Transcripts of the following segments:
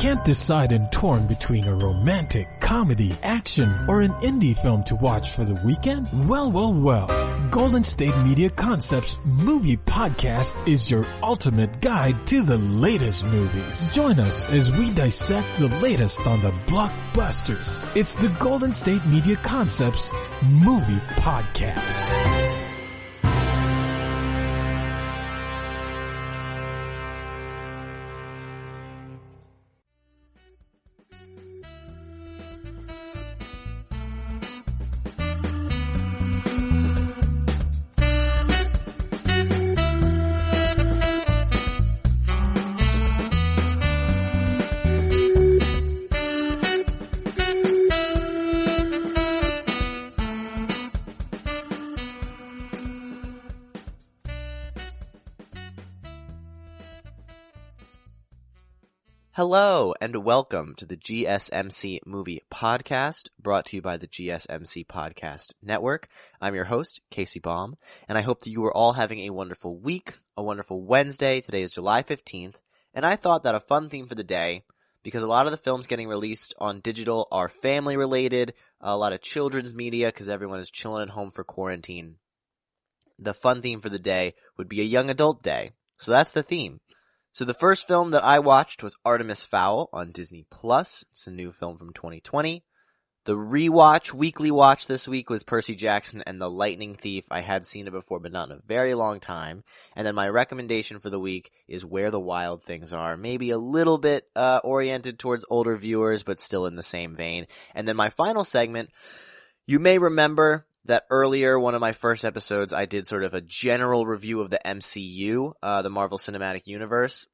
Can't decide and torn between a romantic, comedy, action, or an indie film to watch for the weekend? Well. Golden State Media Concepts Movie Podcast is your ultimate guide to the latest movies. Join us as we dissect the latest on the blockbusters. It's the Golden State Media Concepts Movie Podcast. Hello and welcome to the GSMC Movie Podcast, brought to you by the GSMC Podcast Network. I'm your host, Casey Baum, and I hope that you are all having a wonderful week, a wonderful Wednesday. Today is July 15th, and I thought that a fun theme for the day, because a lot of the films getting released on digital are family-related, a lot of children's media, because everyone is chilling at home for quarantine. The fun theme for the day would be a young adult day, so that's the theme. So the first film that I watched was Artemis Fowl on Disney+. It's a new film from 2020. The weekly watch this week was Percy Jackson and the Lightning Thief. I had seen it before, but not in a very long time. And then my recommendation for the week is Where the Wild Things Are. Maybe a little bit oriented towards older viewers, but still in the same vein. And then my final segment, you may remember that earlier, one of my first episodes, I did sort of a general review of the MCU, the Marvel Cinematic Universe.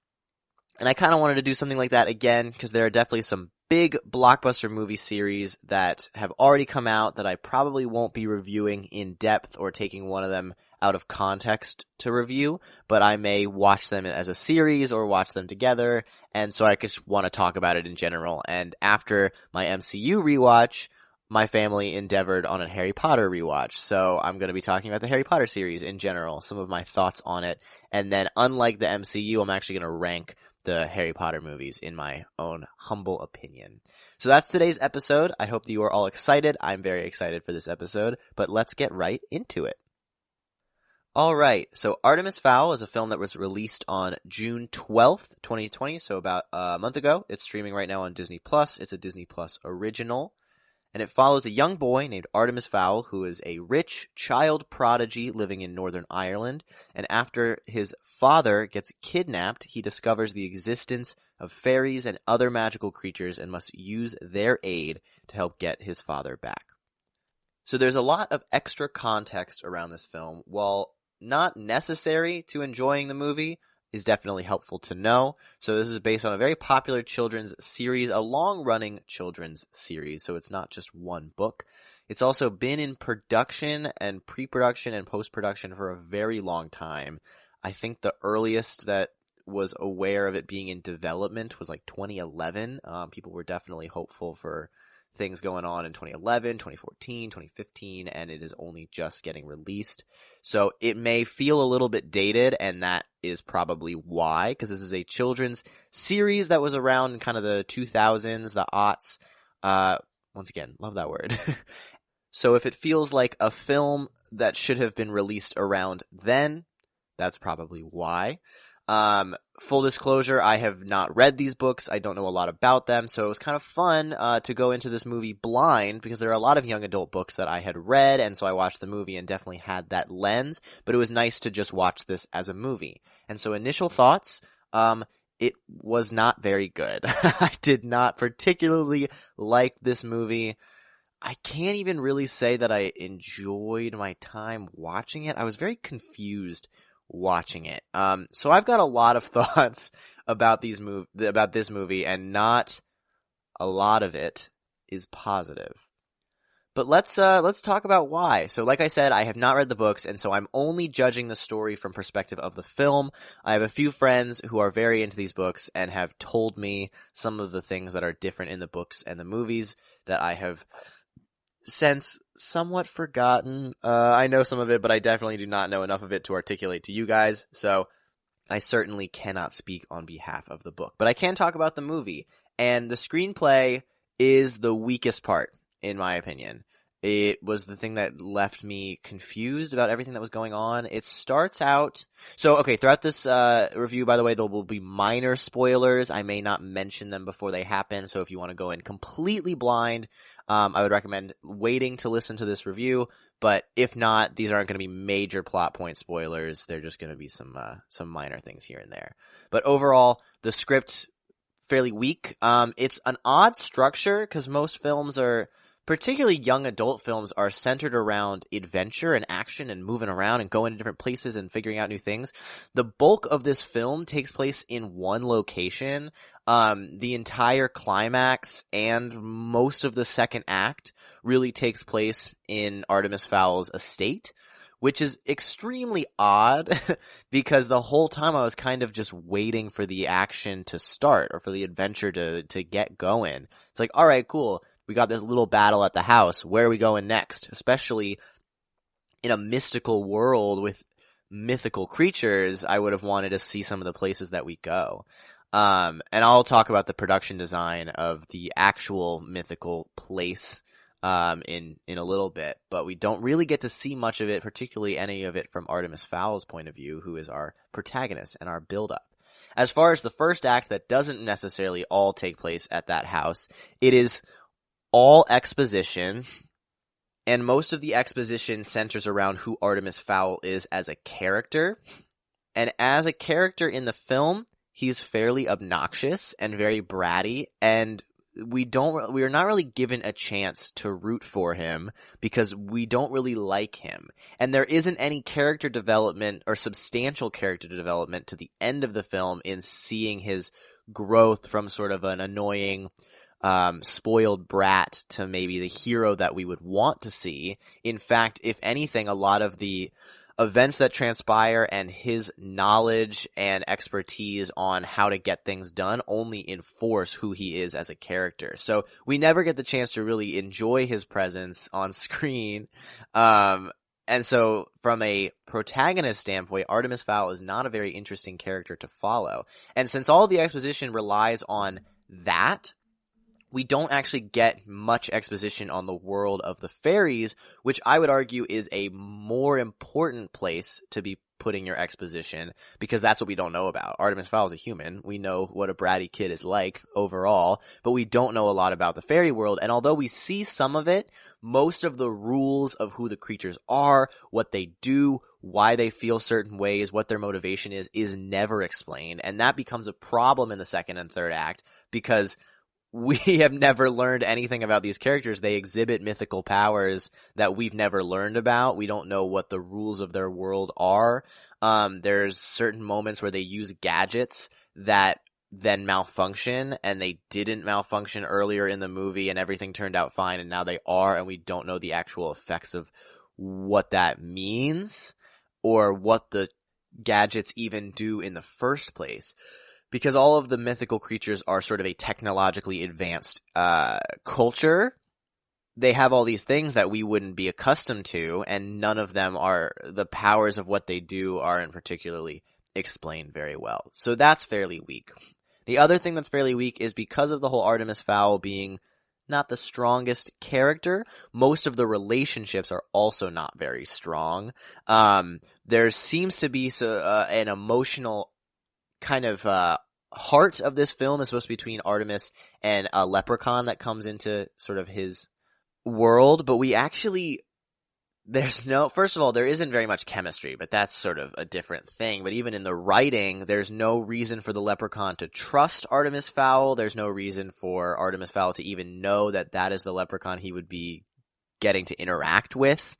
And I kind of wanted to do something like that again, because there are definitely some big blockbuster movie series that have already come out that I probably won't be reviewing in depth or taking one of them out of context to review, but I may watch them as a series or watch them together, and so I just want to talk about it in general. And after my MCU rewatch, my family endeavored on a Harry Potter rewatch, so I'm going to be talking about the Harry Potter series in general, some of my thoughts on it, and then unlike the MCU, I'm actually going to rank the Harry Potter movies in my own humble opinion. So that's today's episode. I hope that you are all excited. I'm very excited for this episode, but let's get right into it. Alright, so Artemis Fowl is a film that was released on June 12th, 2020, so about a month ago. It's streaming right now on Disney+. It's a Disney+ original. And it follows a young boy named Artemis Fowl, who is a rich child prodigy living in Northern Ireland. And after his father gets kidnapped, he discovers the existence of fairies and other magical creatures and must use their aid to help get his father back. So there's a lot of extra context around this film. While not necessary to enjoying the movie, is definitely helpful to know. So this is based on a very popular children's series, a long-running children's series, so it's not just one book. It's also been in production and pre-production and post-production for a very long time. I think the earliest that was aware of it being in development was like 2011. People were definitely hopeful for things going on in 2011, 2014, 2015, and it is only just getting released. So it may feel a little bit dated, and that is probably why, because this is a children's series that was around in kind of the 2000s, the aughts. Once again, love that word. So if it feels like a film that should have been released around then, that's probably why. Full disclosure, I have not read these books. I don't know a lot about them, so it was kind of fun to go into this movie blind, because there are a lot of young adult books that I had read, and so I watched the movie and definitely had that lens, but it was nice to just watch this as a movie. And so initial thoughts, it was not very good. I did not particularly like this movie. I can't even really say that I enjoyed my time watching it. I was very confused watching it. So I've got a lot of thoughts about this movie, and not a lot of it is positive. But let's talk about why. So like I said, I have not read the books, and so I'm only judging the story from perspective of the film. I have a few friends who are very into these books and have told me some of the things that are different in the books and the movies that I have since somewhat forgotten. I know some of it, but I definitely do not know enough of it to articulate to you guys. So I certainly cannot speak on behalf of the book, but I can talk about the movie. And the screenplay is the weakest part, in my opinion. It was the thing that left me confused about everything that was going on. It starts out... So, okay, throughout this review, by the way, there will be minor spoilers. I may not mention them before they happen, so if you want to go in completely blind, I would recommend waiting to listen to this review. But if not, these aren't going to be major plot point spoilers. They're just going to be some minor things here and there. But overall, the script, fairly weak. It's an odd structure because most films are... Particularly young adult films are centered around adventure and action and moving around and going to different places and figuring out new things. The bulk of this film takes place in one location. The entire climax and most of the second act really takes place in Artemis Fowl's estate, which is extremely odd because the whole time I was kind of just waiting for the action to start or for the adventure to get going. It's like, all right, cool. We got this little battle at the house. Where are we going next? Especially in a mystical world with mythical creatures, I would have wanted to see some of the places that we go. And I'll talk about the production design of the actual mythical place in a little bit, but we don't really get to see much of it, particularly any of it from Artemis Fowl's point of view, who is our protagonist and our build-up. As far as the first act, that doesn't necessarily all take place at that house. It is all exposition, and most of the exposition centers around who Artemis Fowl is as a character. And as a character in the film, he's fairly obnoxious and very bratty, and we are not really given a chance to root for him because we don't really like him. And there isn't any character development or substantial character development to the end of the film in seeing his growth from sort of an annoying spoiled brat to maybe the hero that we would want to see. In fact, if anything, a lot of the events that transpire and his knowledge and expertise on how to get things done only enforce who he is as a character. So we never get the chance to really enjoy his presence on screen. And so from a protagonist standpoint, Artemis Fowl is not a very interesting character to follow. And since all the exposition relies on that, we don't actually get much exposition on the world of the fairies, which I would argue is a more important place to be putting your exposition, because that's what we don't know about. Artemis Fowl is a human. We know what a bratty kid is like overall, but we don't know a lot about the fairy world. And although we see some of it, most of the rules of who the creatures are, what they do, why they feel certain ways, what their motivation is never explained. And that becomes a problem in the second and third act because we have never learned anything about these characters. They exhibit mythical powers that we've never learned about. We don't know what the rules of their world are. There's certain moments where they use gadgets that then malfunction, and they didn't malfunction earlier in the movie and everything turned out fine, and now they are, and we don't know the actual effects of what that means or what the gadgets even do in the first place. Because all of the mythical creatures are sort of a technologically advanced culture. They have all these things that we wouldn't be accustomed to, and none of them are, the powers of what they do aren't particularly explained very well. So that's fairly weak. The other thing that's fairly weak is because of the whole Artemis Fowl being not the strongest character, most of the relationships are also not very strong. There seems to be an emotional kind of heart of this film is supposed to be between Artemis and a leprechaun that comes into sort of his world, but we actually, first of all, there isn't very much chemistry, but that's sort of a different thing. But even in the writing, there's no reason for the leprechaun to trust Artemis Fowl. There's no reason for Artemis Fowl to even know that that is the leprechaun he would be getting to interact with.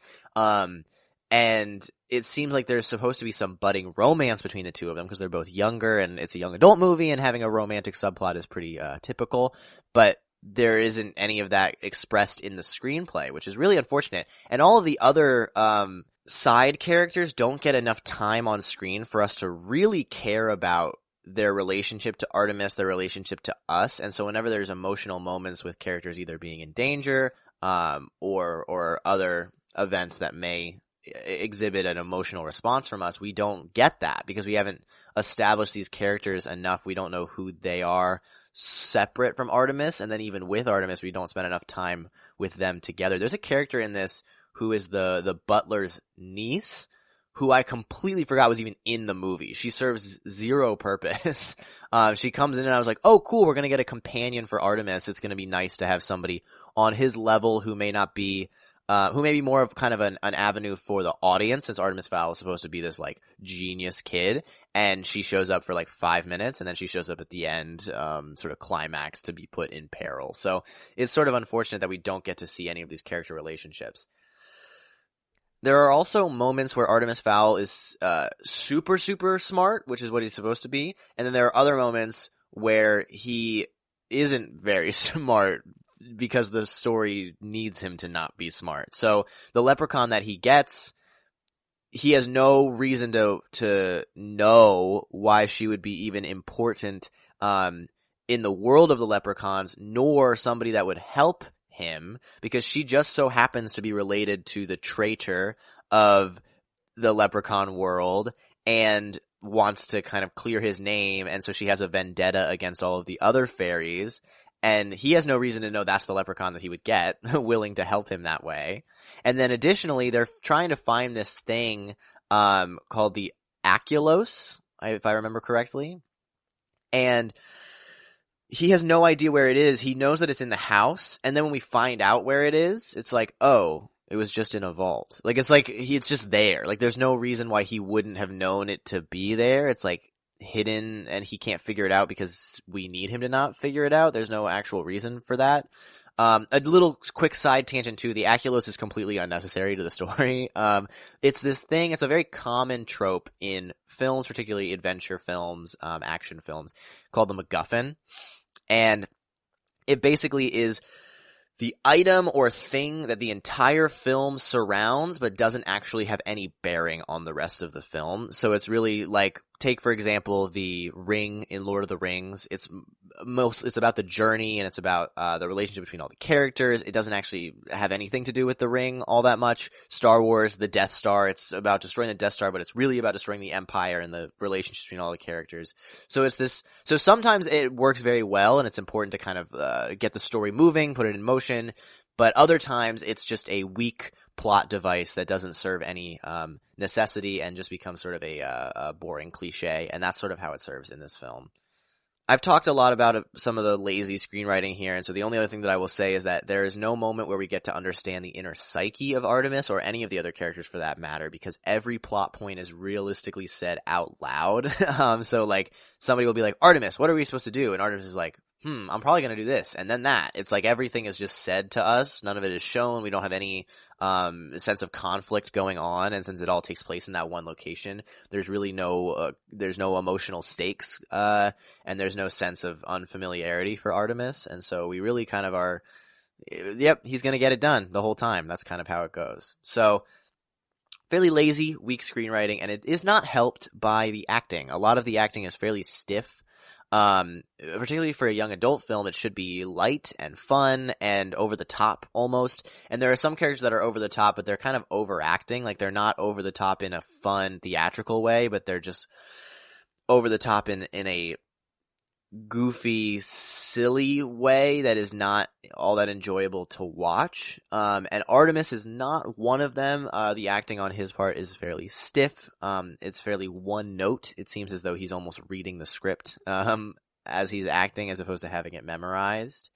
And it seems like there's supposed to be some budding romance between the two of them because they're both younger and it's a young adult movie, and having a romantic subplot is pretty typical. But there isn't any of that expressed in the screenplay, which is really unfortunate. And all of the other side characters don't get enough time on screen for us to really care about their relationship to Artemis, their relationship to us. And so whenever there's emotional moments with characters either being in danger or other events that may exhibit an emotional response from us. We don't get that because we haven't established these characters enough. We don't know who they are separate from Artemis, and then even with Artemis, we don't spend enough time with them together. There's a character in this who is the butler's niece, who I completely forgot was even in the movie. She serves zero purpose. She comes in and I was like, oh cool, we're gonna get a companion for Artemis. It's gonna be nice to have somebody on his level who may not be who may be more of kind of an avenue for the audience, since Artemis Fowl is supposed to be this like genius kid, and she shows up for like 5 minutes and then she shows up at the end, sort of climax to be put in peril. So it's sort of unfortunate that we don't get to see any of these character relationships. There are also moments where Artemis Fowl is super, super smart, which is what he's supposed to be. And then there are other moments where he isn't very smart because the story needs him to not be smart. So the leprechaun that he gets, he has no reason to know why she would be even important in the world of the leprechauns, nor somebody that would help him, because she just so happens to be related to the traitor of the leprechaun world and wants to kind of clear his name, and so she has a vendetta against all of the other fairies, and he has no reason to know that's the leprechaun that he would get willing to help him that way. And then additionally, they're trying to find this thing called the Aculos, if I remember correctly, and he has no idea where it is. He knows that it's in the house, and then when we find out where it is, it's like, oh, it was just in a vault. Like, it's just there. Like, there's no reason why he wouldn't have known it to be there. It's like hidden, and he can't figure it out because we need him to not figure it out. There's no actual reason for that. A little quick side tangent too, the Aculos is completely unnecessary to the story. It's this thing, it's a very common trope in films, particularly adventure films, action films, called the MacGuffin. And it basically is the item or thing that the entire film surrounds but doesn't actually have any bearing on the rest of the film. So it's really like, take for example the ring in Lord of the Rings. It's about the journey, and it's about the relationship between all the characters. It doesn't actually have anything to do with the ring all that much. Star Wars, the Death Star, it's about destroying the Death Star, but it's really about destroying the Empire and the relationship between all the characters. So it's this, so sometimes it works very well and it's important to kind of get the story moving, put it in motion, but other times it's just a weak plot device that doesn't serve any necessity and just becomes sort of a boring cliche, and that's sort of how it serves in this film. I've talked a lot about some of the lazy screenwriting here, and so the only other thing that I will say is that there is no moment where we get to understand the inner psyche of Artemis, or any of the other characters for that matter, because every plot point is realistically said out loud. So like, somebody will be like, Artemis, what are we supposed to do? And Artemis is like, I'm probably going to do this, and then that. It's like everything is just said to us. None of it is shown. We don't have any sense of conflict going on, and since it all takes place in that one location, there's really there's no emotional stakes, and there's no sense of unfamiliarity for Artemis, and so we really kind of are, yep, he's going to get it done the whole time. That's kind of how it goes. So, fairly lazy, weak screenwriting, and it is not helped by the acting. A lot of the acting is fairly stiff. Particularly for a young adult film, it should be light and fun and over the top almost. And there are some characters that are over the top, but they're kind of overacting. Like, they're not over the top in a fun, theatrical way, but they're just over the top in a goofy, silly way that is not all that enjoyable to watch. And Artemis is not one of them. The acting on his part is fairly stiff. It's fairly one note. It seems as though he's almost reading the script, as he's acting, as opposed to having it memorized.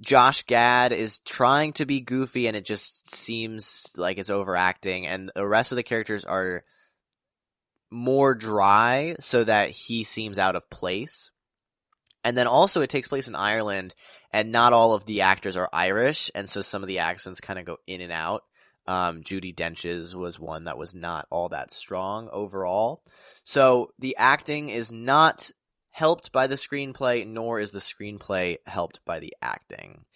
Josh Gad is trying to be goofy, and it just seems like it's overacting, and the rest of the characters are more dry so that he seems out of place. And then also it takes place in Ireland, and not all of the actors are Irish, and so some of the accents kind of go in and out. Judi Dench's was one that was not all that strong overall. So the acting is not helped by the screenplay, nor is the screenplay helped by the acting.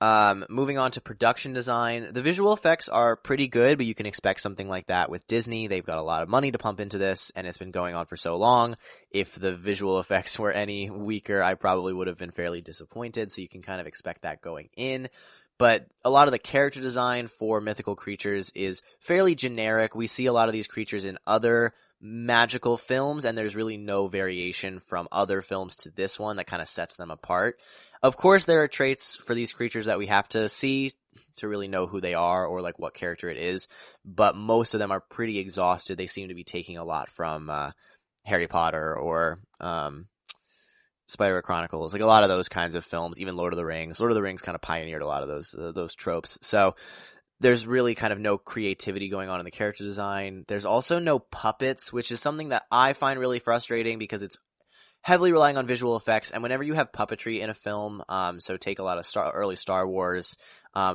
Moving on to production design, the visual effects are pretty good, but you can expect something like that with Disney. They've got a lot of money to pump into this, and it's been going on for so long. If the visual effects were any weaker, I probably would have been fairly disappointed, so you can kind of expect that going in. But a lot of the character design for mythical creatures is fairly generic. We see a lot of these creatures in other magical films, and there's really no variation from other films to this one that kind of sets them apart. Of course, there are traits for these creatures that we have to see to really know who they are or like what character it is, but most of them are pretty exhausted. They seem to be taking a lot from Harry Potter or Spider Chronicles, like a lot of those kinds of films, even Lord of the Rings. Lord of the Rings kind of pioneered a lot of those tropes. So there's really kind of no creativity going on in the character design. There's also no puppets, which is something that I find really frustrating because it's heavily relying on visual effects. And whenever you have puppetry in a film, so take a lot of early Star Wars,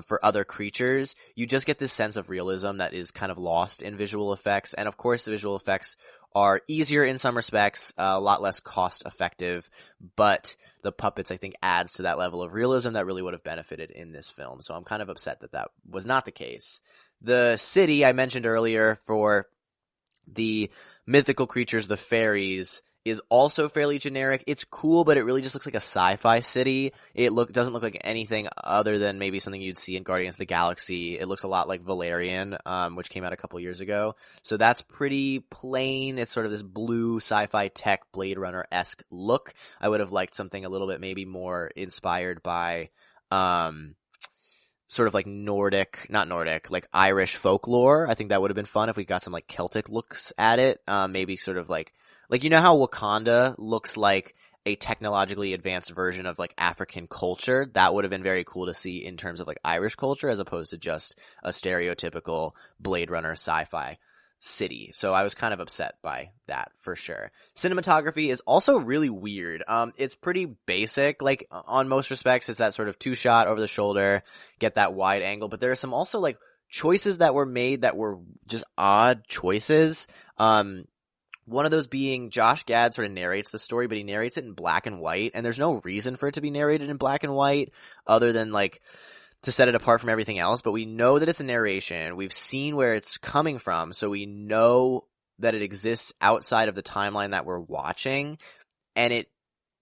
for other creatures, you just get this sense of realism that is kind of lost in visual effects. And of course, the visual effects are easier in some respects, a lot less cost effective, but the puppets, I think, adds to that level of realism that really would have benefited in this film. So I'm kind of upset that that was not the case. The city I mentioned earlier for the mythical creatures, the fairies, is also fairly generic. It's cool, but it really just looks like a sci-fi city. It doesn't look like anything other than maybe something you'd see in Guardians of the Galaxy. It looks a lot like Valerian, which came out a couple years ago. So that's pretty plain. It's sort of this blue sci-fi tech Blade Runner-esque look. I would have liked something a little bit maybe more inspired by sort of like like Irish folklore. I think that would have been fun if we got some like Celtic looks at it. Maybe sort of like you know how Wakanda looks like a technologically advanced version of like African culture? That would have been very cool to see in terms of like Irish culture as opposed to just a stereotypical Blade Runner sci-fi city. So I was kind of upset by that for sure. Cinematography is also really weird. It's pretty basic, like on most respects. It's that sort of two shot over the shoulder, get that wide angle, but there are some also like choices that were made that were just odd choices. One of those being Josh Gad sort of narrates the story, but he narrates it in black and white, and there's no reason for it to be narrated in black and white other than like to set it apart from everything else, but we know that it's a narration. We've seen where it's coming from, so we know that it exists outside of the timeline that we're watching, and it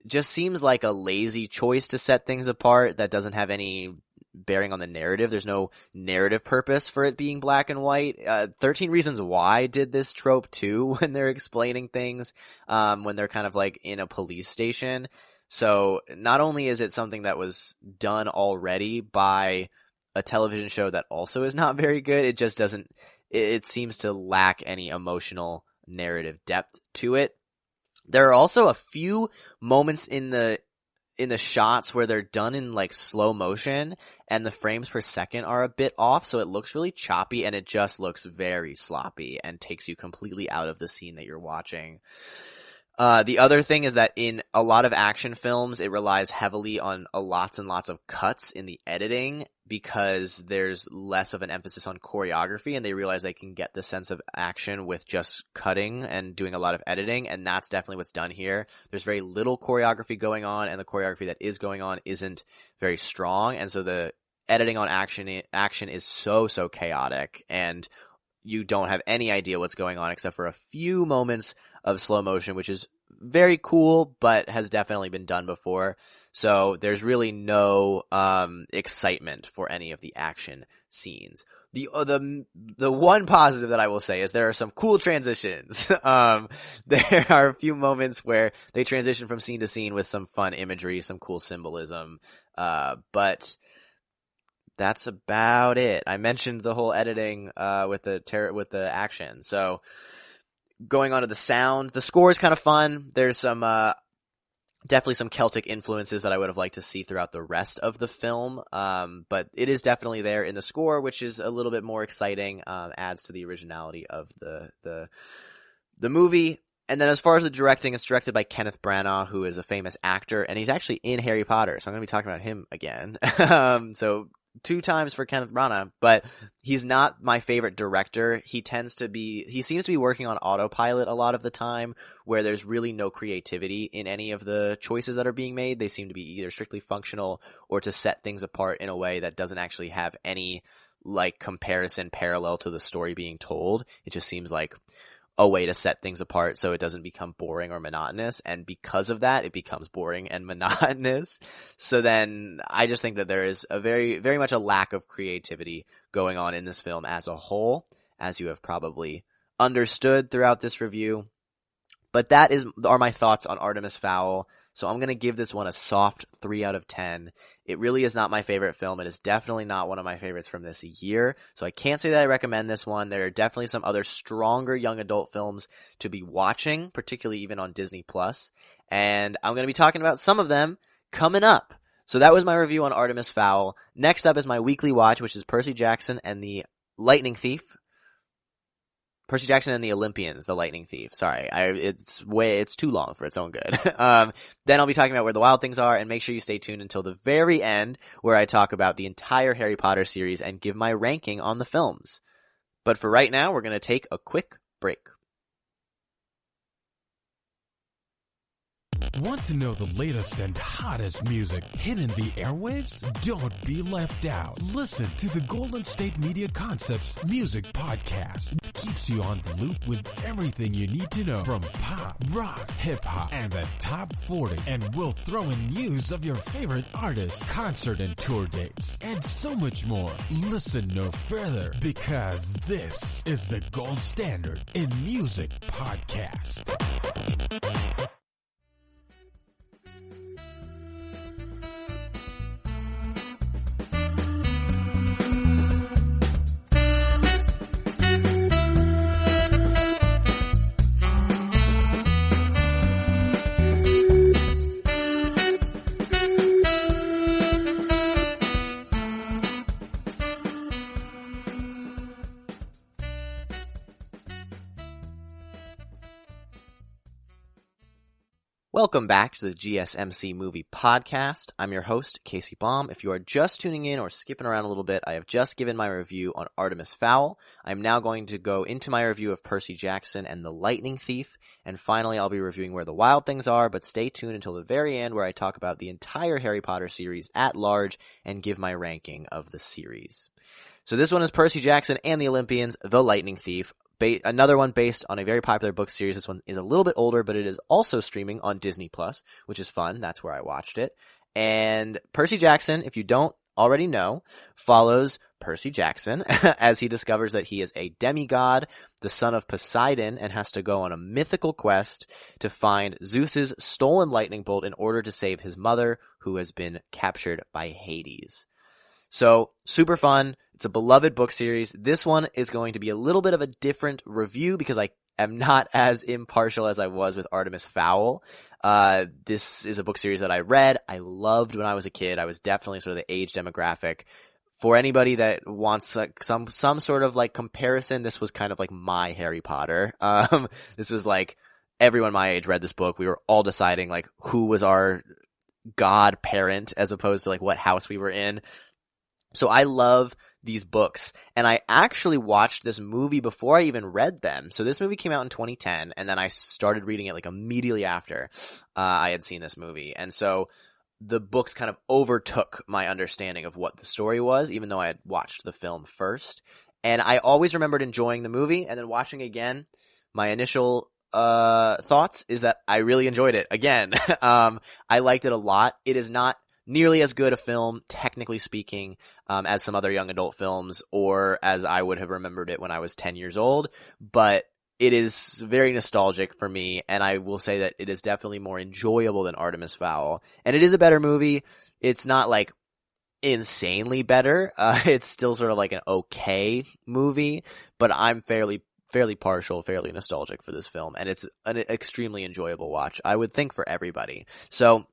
just seems like a lazy choice to set things apart that doesn't have any bearing on the narrative. There's no narrative purpose for it being black and white. 13 Reasons Why did this trope too when they're explaining things, when they're kind of like in a police station. So not only is it something that was done already by a television show that also is not very good, it just doesn't, it seems to lack any emotional narrative depth to it. There are also a few moments in the shots where they're done in like slow motion and the frames per second are a bit off, so it looks really choppy and it just looks very sloppy and takes you completely out of the scene that you're watching. The other thing is that in a lot of action films, it relies heavily on lots and lots of cuts in the editing because there's less of an emphasis on choreography, and they realize they can get the sense of action with just cutting and doing a lot of editing, and that's definitely what's done here. There's very little choreography going on, and the choreography that is going on isn't very strong, and so the editing on action is so chaotic, and you don't have any idea what's going on except for a few moments of slow motion, which is very cool, but has definitely been done before. So there's really no excitement for any of the action scenes. The one positive that I will say is there are some cool transitions. There are a few moments where they transition from scene to scene with some fun imagery, some cool symbolism, but that's about it. I mentioned the whole editing with the action. So going on to the sound, the score is kind of fun. There's some definitely some Celtic influences that I would have liked to see throughout the rest of the film, but it is definitely there in the score, which is a little bit more exciting, adds to the originality of the movie. And then as far as the directing, it's directed by Kenneth Branagh, who is a famous actor, and he's actually in Harry Potter, so I'm going to be talking about him again. So 2 times for Kenneth Branagh, but he's not my favorite director. He seems to be working on autopilot a lot of the time, where there's really no creativity in any of the choices that are being made. They seem to be either strictly functional or to set things apart in a way that doesn't actually have any like comparison parallel to the story being told. It just seems like a way to set things apart so it doesn't become boring or monotonous, and because of that it becomes boring and monotonous. So then I just think that there is a very, very much a lack of creativity going on in this film as a whole, as you have probably understood throughout this review. But that are my thoughts on Artemis Fowl. So I'm going to give this one a soft 3 out of 10. It really is not my favorite film. It is definitely not one of my favorites from this year. So I can't say that I recommend this one. There are definitely some other stronger young adult films to be watching, particularly even on Disney+. And I'm going to be talking about some of them coming up. So that was my review on Artemis Fowl. Next up is my weekly watch, which is Percy Jackson and the Lightning Thief. Percy Jackson and the Olympians, the Lightning Thief. Sorry, it's too long for its own good. Then I'll be talking about Where the Wild Things Are, and make sure you stay tuned until the very end, where I talk about the entire Harry Potter series and give my ranking on the films. But for right now, we're going to take a quick break. Want to know the latest and hottest music hitting the airwaves? Don't be left out. Listen to the Golden State Media Concepts Music Podcast. It keeps you on the loop with everything you need to know from pop, rock, hip-hop, and the top 40. And we'll throw in news of your favorite artists, concert and tour dates, and so much more. Listen no further, because this is the gold standard in music podcast. Welcome back to the GSMC Movie Podcast. I'm your host, Casey Baum. If you are just tuning in or skipping around a little bit, I have just given my review on Artemis Fowl. I'm now going to go into my review of Percy Jackson and the Lightning Thief, and finally I'll be reviewing Where the Wild Things Are, but stay tuned until the very end, where I talk about the entire Harry Potter series at large and give my ranking of the series. So this one is Percy Jackson and the Olympians, the Lightning Thief. Another one based on a very popular book series. This one is a little bit older, but it is also streaming on Disney+, which is fun. That's where I watched it. And Percy Jackson, if you don't already know, follows Percy Jackson as he discovers that he is a demigod, the son of Poseidon, and has to go on a mythical quest to find Zeus's stolen lightning bolt in order to save his mother, who has been captured by Hades. So, super fun. It's a beloved book series. This one is going to be a little bit of a different review because I am not as impartial as I was with Artemis Fowl. This is a book series that I read. I loved when I was a kid. I was definitely sort of the age demographic. For anybody that wants like some sort of like comparison, this was kind of like my Harry Potter. This was like everyone my age read this book. We were all deciding like who was our godparent as opposed to like what house we were in. So I love these books, and I actually watched this movie before I even read them. So this movie came out in 2010, and then I started reading it like immediately after I had seen this movie. And so the books kind of overtook my understanding of what the story was, even though I had watched the film first. And I always remembered enjoying the movie, and then watching again, my initial thoughts is that I really enjoyed it again. I liked it a lot. It is not nearly as good a film, technically speaking, as some other young adult films, or as I would have remembered it when I was 10 years old, but it is very nostalgic for me, and I will say that it is definitely more enjoyable than Artemis Fowl. And it is a better movie. It's not like insanely better. It's still sort of like an okay movie, but I'm fairly partial, fairly nostalgic for this film, and it's an extremely enjoyable watch, I would think, for everybody. So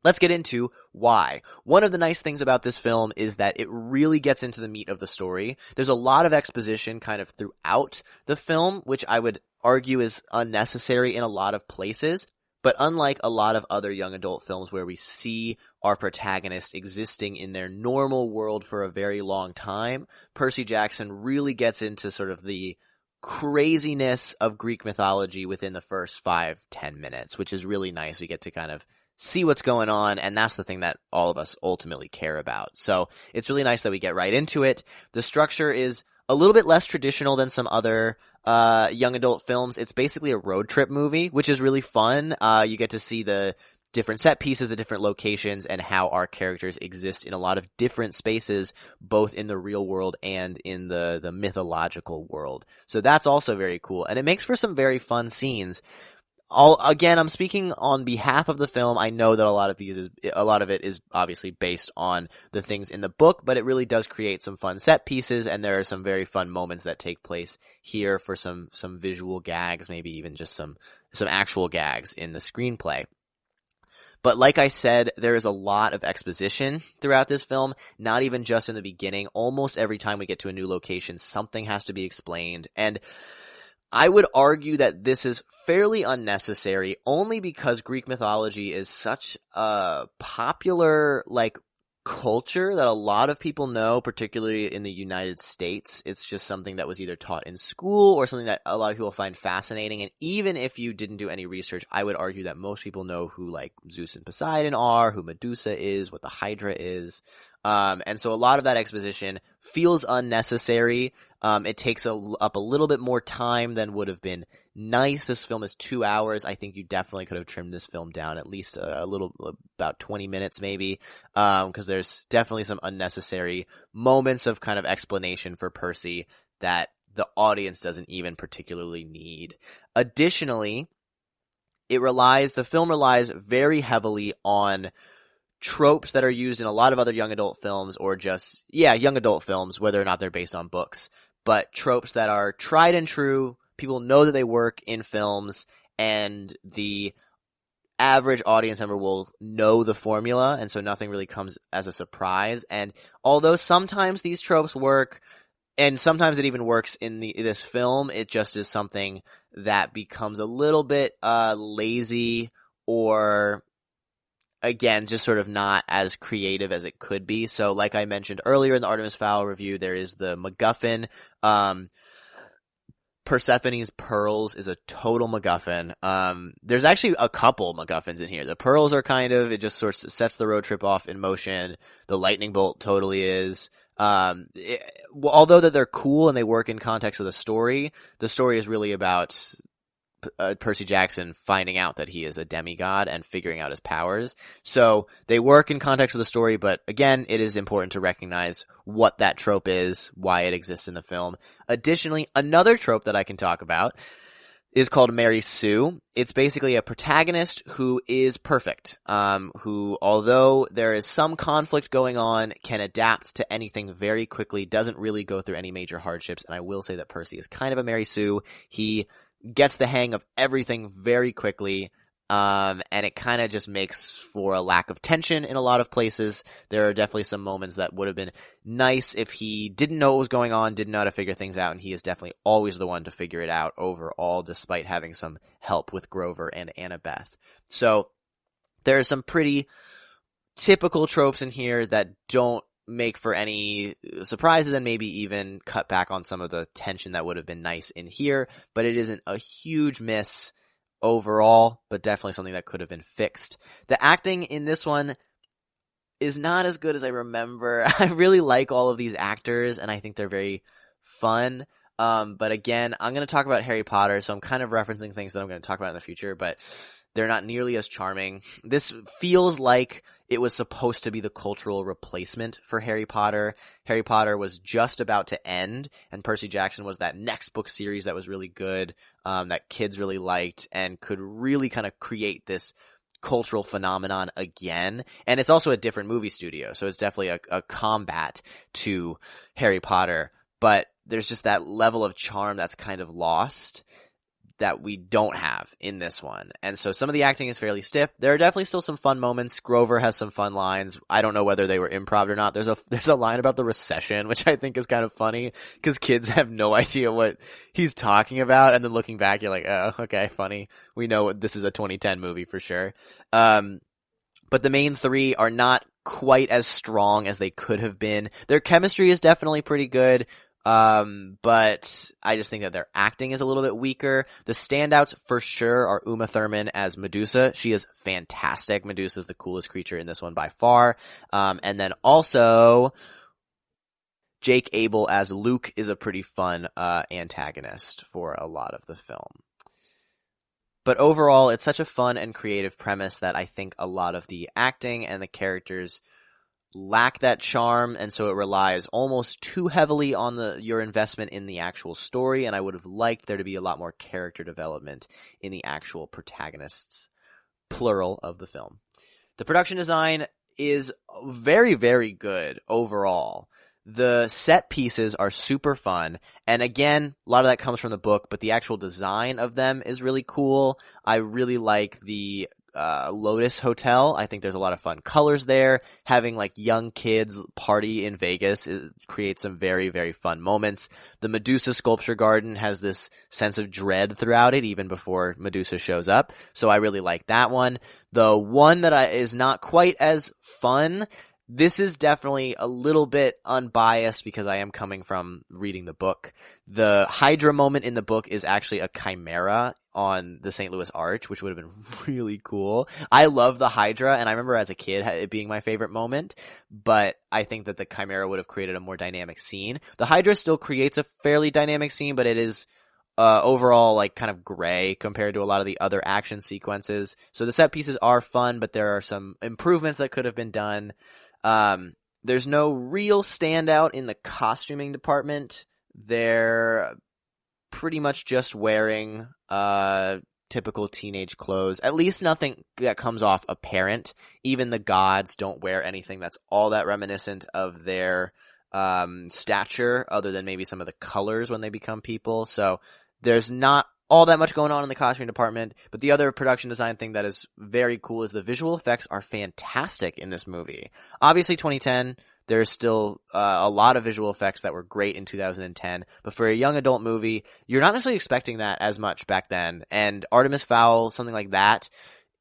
let's get into why. One of the nice things about this film is that it really gets into the meat of the story. There's a lot of exposition kind of throughout the film, which I would argue is unnecessary in a lot of places. But unlike a lot of other young adult films where we see our protagonist existing in their normal world for a very long time. Percy Jackson really gets into sort of the craziness of Greek mythology within the first 5-10 minutes, which is really nice. We get to kind of see what's going on, and that's the thing that all of us ultimately care about. So it's really nice that we get right into it. The structure is a little bit less traditional than some other young adult films. It's basically a road trip movie, which is really fun. You get to see the different set pieces, the different locations, and how our characters exist in a lot of different spaces, both in the real world and in the mythological world. So that's also very cool, and it makes for some very fun scenes. Again, I'm speaking on behalf of the film. I know that a lot of it is obviously based on the things in the book, but it really does create some fun set pieces, and there are some very fun moments that take place here for some visual gags, maybe even just some actual gags in the screenplay. But like I said, there is a lot of exposition throughout this film, not even just in the beginning. Almost every time we get to a new location, something has to be explained, and I would argue that this is fairly unnecessary only because Greek mythology is such a popular, culture that a lot of people know, particularly in the United States. It's just something that was either taught in school or something that a lot of people find fascinating. And even if you didn't do any research, I would argue that most people know who Zeus and Poseidon are, who Medusa is, what the Hydra is. And so a lot of that exposition feels unnecessary. It takes up a little bit more time than would have been nice. This film is 2 hours. I think you definitely could have trimmed this film down at least about 20 minutes maybe, because there's definitely some unnecessary moments of kind of explanation for Percy that the audience doesn't even particularly need. Additionally, the film relies very heavily on tropes that are used in a lot of other young adult films, or just, young adult films, whether or not they're based on books, but tropes that are tried and true. People know that they work in films, and the average audience member will know the formula, and so nothing really comes as a surprise. And although sometimes these tropes work, and sometimes it even works in this film, it just is something that becomes a little bit lazy, or again, just sort of not as creative as it could be. So like I mentioned earlier in the Artemis Fowl review, there is the MacGuffin. Persephone's pearls is a total MacGuffin. There's actually a couple MacGuffins in here. The pearls are it just sort of sets the road trip off in motion. The lightning bolt totally is. Although that they're cool and they work in context of the story is really about Percy Jackson finding out that he is a demigod and figuring out his powers. So they work in context of the story, but again, it is important to recognize what that trope is, why it exists in the film. Additionally, another trope that I can talk about is called Mary Sue. It's basically a protagonist who is perfect, who, although there is some conflict going on, can adapt to anything very quickly, doesn't really go through any major hardships. And I will say that Percy is kind of a Mary Sue. He gets the hang of everything very quickly, and it kind of just makes for a lack of tension in a lot of places. There are definitely some moments that would have been nice if he didn't know what was going on, didn't know how to figure things out, and he is definitely always the one to figure it out overall, despite having some help with Grover and Annabeth. So there are some pretty typical tropes in here that don't make for any surprises, and maybe even cut back on some of the tension that would have been nice in here, but it isn't a huge miss overall, but definitely something that could have been fixed. The acting in this one is not as good as I remember. I really like all of these actors, and I think they're very fun. But again, I'm going to talk about Harry Potter, so I'm kind of referencing things that I'm going to talk about in the future, but they're not nearly as charming. This feels like it was supposed to be the cultural replacement for Harry Potter. Harry Potter was just about to end, and Percy Jackson was that next book series that was really good, that kids really liked, and could really kind of create this cultural phenomenon again. And it's also a different movie studio, so it's definitely a combat to Harry Potter. But there's just that level of charm that's kind of lost that we don't have in this one. And so some of the acting is fairly stiff. There are definitely still some fun moments. Grover has some fun lines. I don't know whether they were improv or not. There's a line about the recession, which I think is kind of funny because kids have no idea what he's talking about. And then looking back, you're like, oh, okay, funny. We know this is a 2010 movie for sure. but the main three are not quite as strong as they could have been. Their chemistry is definitely pretty good. But I just think that their acting is a little bit weaker. The standouts for sure are Uma Thurman as Medusa. She is fantastic. Medusa is the coolest creature in this one by far. And then also Jake Abel as Luke is a pretty fun, antagonist for a lot of the film. But overall, it's such a fun and creative premise that I think a lot of the acting and the characters lack that charm, and so it relies almost too heavily on your investment in the actual story, and I would have liked there to be a lot more character development in the actual protagonists, plural, of the film. The production design is very, very good overall. The set pieces are super fun, and again, a lot of that comes from the book, but the actual design of them is really cool. I really like the Lotus Hotel. I think there's a lot of fun colors there. Having like young kids party in Vegas creates some very, very fun moments. The Medusa sculpture garden has this sense of dread throughout it, even before Medusa shows up. So I really like that one. The one that is not quite as fun, this is definitely a little bit unbiased because I am coming from reading the book. The Hydra moment in the book is actually a chimera on the St. Louis Arch, which would have been really cool. I love the Hydra, and I remember as a kid it being my favorite moment, but I think that the chimera would have created a more dynamic scene. The Hydra still creates a fairly dynamic scene, but it is overall like kind of gray compared to a lot of the other action sequences. So the set pieces are fun, but there are some improvements that could have been done. There's no real standout in the costuming department. They're pretty much just wearing typical teenage clothes. At least nothing that comes off apparent. Even the gods don't wear anything that's all that reminiscent of their stature, other than maybe some of the colors when they become people. So there's not all that much going on in the costume department. But the other production design thing that is very cool is the visual effects are fantastic in this movie. Obviously 2010, there's still a lot of visual effects that were great in 2010, but for a young adult movie, you're not necessarily expecting that as much back then. And Artemis Fowl, something like that,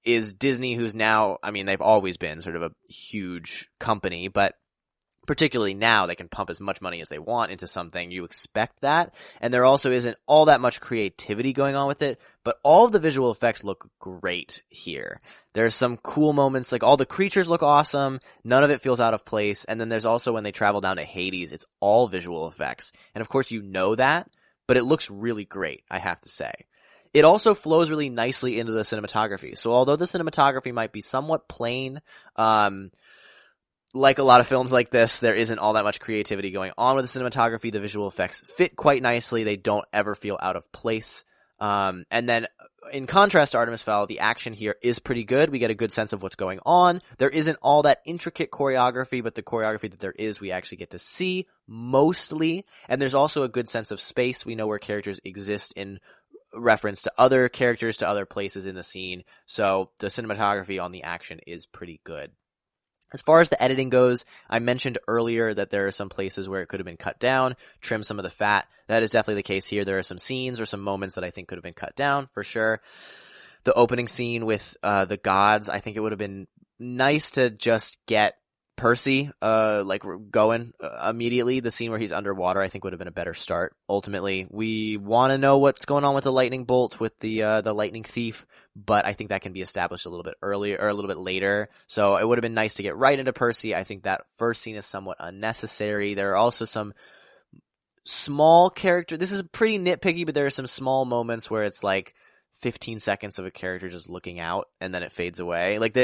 is Disney, who's now, I mean, they've always been sort of a huge company, but particularly now they can pump as much money as they want into something. You expect that. And there also isn't all that much creativity going on with it, but all of the visual effects look great here. There's some cool moments, like all the creatures look awesome. None of it feels out of place. And then there's also when they travel down to Hades, it's all visual effects. And of course you know that, but it looks really great, I have to say. It also flows really nicely into the cinematography. So although the cinematography might be somewhat plain, like a lot of films like this, there isn't all that much creativity going on with the cinematography. The visual effects fit quite nicely. They don't ever feel out of place. And then in contrast to Artemis Fowl, the action here is pretty good. We get a good sense of what's going on. There isn't all that intricate choreography, but the choreography that there is, we actually get to see mostly. And there's also a good sense of space. We know where characters exist in reference to other characters, to other places in the scene. So the cinematography on the action is pretty good. As far as the editing goes, I mentioned earlier that there are some places where it could have been cut down, trim some of the fat. That is definitely the case here. There are some scenes or some moments that I think could have been cut down, for sure. The opening scene with the gods, I think it would have been nice to just get Percy going immediately. The scene where he's underwater, I think, would have been a better start. Ultimately, we want to know what's going on with the lightning bolt, with the lightning thief, but I think that can be established a little bit earlier or a little bit later. So it would have been nice to get right into Percy. I think that first scene is somewhat unnecessary. There are also some small character. This is pretty nitpicky, but there are some small moments where it's like 15 seconds of a character just looking out and then it fades away. Like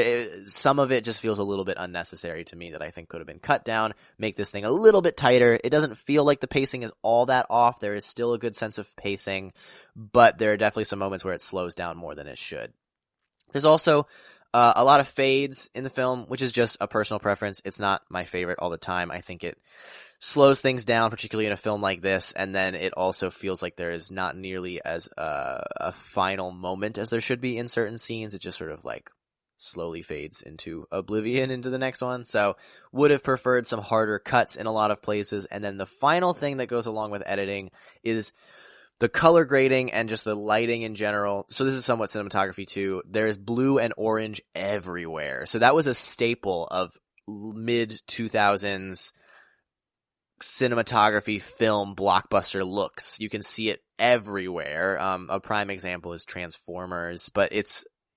some of it just feels a little bit unnecessary to me that I think could have been cut down, make this thing a little bit tighter. It doesn't feel like the pacing is all that off. There is still a good sense of pacing, but there are definitely some moments where it slows down more than it should. There's also a lot of fades in the film, which is just a personal preference. It's not my favorite all the time. I think it slows things down, particularly in a film like this, and then it also feels like there is not nearly as a final moment as there should be in certain scenes. It just sort of like slowly fades into oblivion into the next one. So would have preferred some harder cuts in a lot of places. And then the final thing that goes along with editing is the color grading and just the lighting in general. So this is somewhat cinematography too. There's blue and orange everywhere. So that was a staple of mid 2000s cinematography film blockbuster looks. You can see it everywhere. A prime example is Transformers, but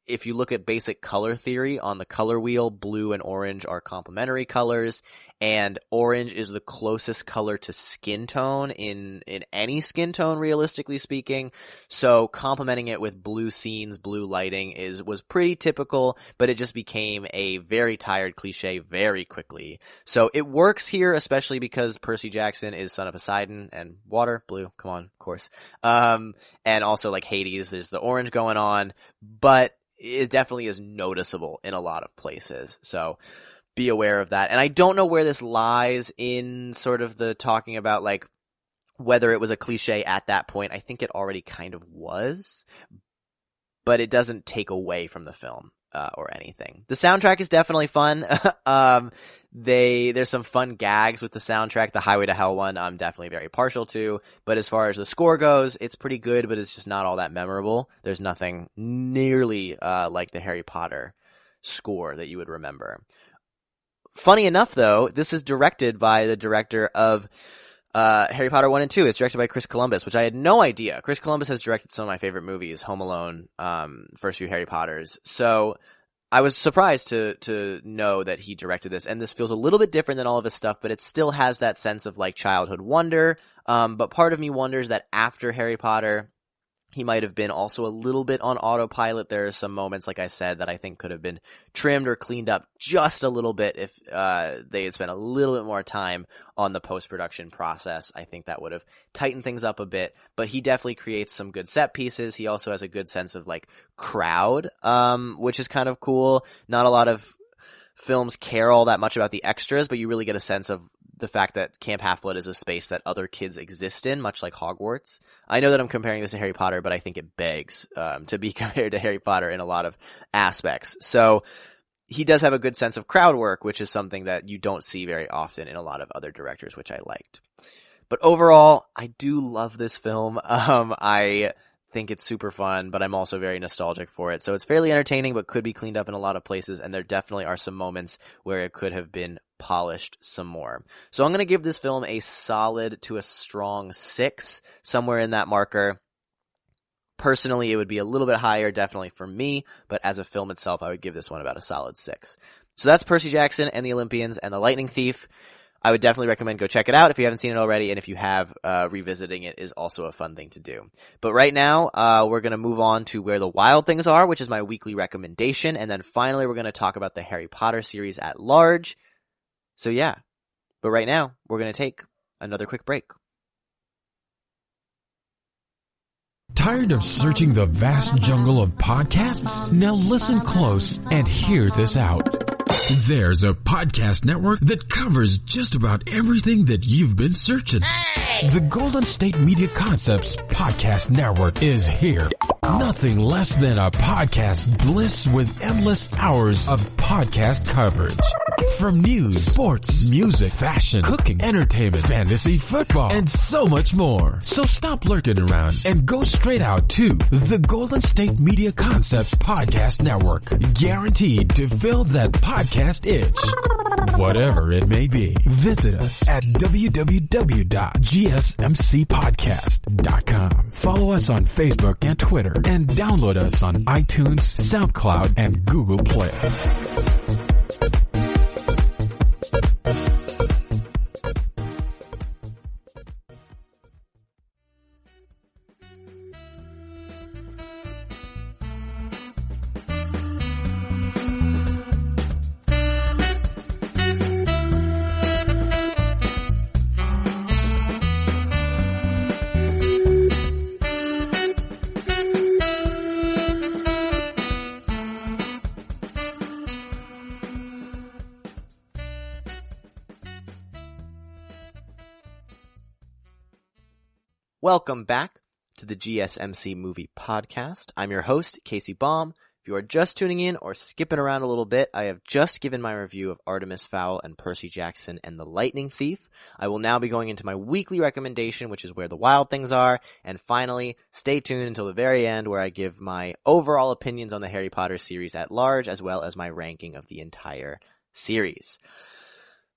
if you look at basic color theory on the color wheel, blue and orange are complementary colors, and orange is the closest color to skin tone in any skin tone, realistically speaking. So complementing it with blue scenes, blue lighting was pretty typical, but it just became a very tired cliche very quickly. So it works here, especially because Percy Jackson is son of Poseidon and water, blue, come on, of course. And also like Hades, there's the orange going on, but it definitely is noticeable in a lot of places. So be aware of that. And I don't know where this lies in sort of the talking about like whether it was a cliche at that point. I think it already kind of was, but it doesn't take away from the film or anything. The soundtrack is definitely fun. There's some fun gags with the soundtrack. The Highway to Hell one I'm definitely very partial to, but as far as the score goes, it's pretty good, but it's just not all that memorable. There's nothing nearly like the Harry Potter score that you would remember. Funny enough though, this is directed by the director of Harry Potter 1 and 2. It's directed by Chris Columbus, which I had no idea. Chris Columbus has directed some of my favorite movies, Home Alone, first few Harry Potters. So I was surprised to know that he directed this, and this feels a little bit different than all of his stuff, but it still has that sense of like childhood wonder. But part of me wonders that after Harry Potter, he might have been also a little bit on autopilot. There are some moments, like I said, that I think could have been trimmed or cleaned up just a little bit if they had spent a little bit more time on the post-production process. I think that would have tightened things up a bit, but he definitely creates some good set pieces. He also has a good sense of like crowd, which is kind of cool. Not a lot of films care all that much about the extras, but you really get a sense of the fact that Camp Half-Blood is a space that other kids exist in, much like Hogwarts. I know that I'm comparing this to Harry Potter, but I think it begs to be compared to Harry Potter in a lot of aspects. So he does have a good sense of crowd work, which is something that you don't see very often in a lot of other directors, which I liked. But overall, I do love this film. I think it's super fun, but I'm also very nostalgic for it. So it's fairly entertaining, but could be cleaned up in a lot of places, and there definitely are some moments where it could have been polished some more. So I'm going to give this film a solid to a strong 6, somewhere in that marker. Personally, it would be a little bit higher, definitely for me, but as a film itself, I would give this one about a solid 6. So that's Percy Jackson and the Olympians and the Lightning Thief. I would definitely recommend go check it out if you haven't seen it already, and if you have, revisiting it is also a fun thing to do. But right now, we're going to move on to Where the Wild Things Are, which is my weekly recommendation, and then finally we're going to talk about the Harry Potter series at large. So yeah, but right now, we're going to take another quick break. Tired of searching the vast jungle of podcasts? Now listen close and hear this out. There's a podcast network that covers just about everything that you've been searching. Hey! The Golden State Media Concepts Podcast Network is here. Nothing less than a podcast bliss with endless hours of podcast coverage. From news, sports, music, fashion, cooking, entertainment, fantasy, football, and so much more. So stop lurking around and go straight out to the Golden State Media Concepts Podcast Network. Guaranteed to fill that podcast itch. Whatever it may be. Visit us at www.gsmcpodcast.com. Follow us on Facebook and Twitter, and download us on iTunes, SoundCloud, and Google Play. Welcome back to the GSMC Movie Podcast. I'm your host, Casey Baum, If you are just tuning in or skipping around a little bit, I have just given my review of Artemis Fowl and Percy Jackson and the Lightning Thief. I will now be going into my weekly recommendation, which is Where the Wild Things Are. And finally, stay tuned until the very end where I give my overall opinions on the Harry Potter series at large, as well as my ranking of the entire series.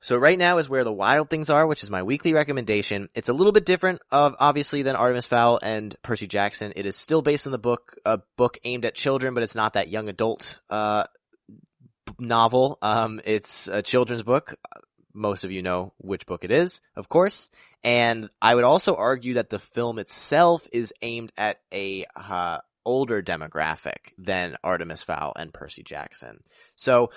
So right now is Where the Wild Things Are, which is my weekly recommendation. It's a little bit different obviously than Artemis Fowl and Percy Jackson. It is still based on the book, a book aimed at children, but it's not that young adult novel. It's a children's book. Most of you know which book it is, of course. And I would also argue that the film itself is aimed at a older demographic than Artemis Fowl and Percy Jackson. So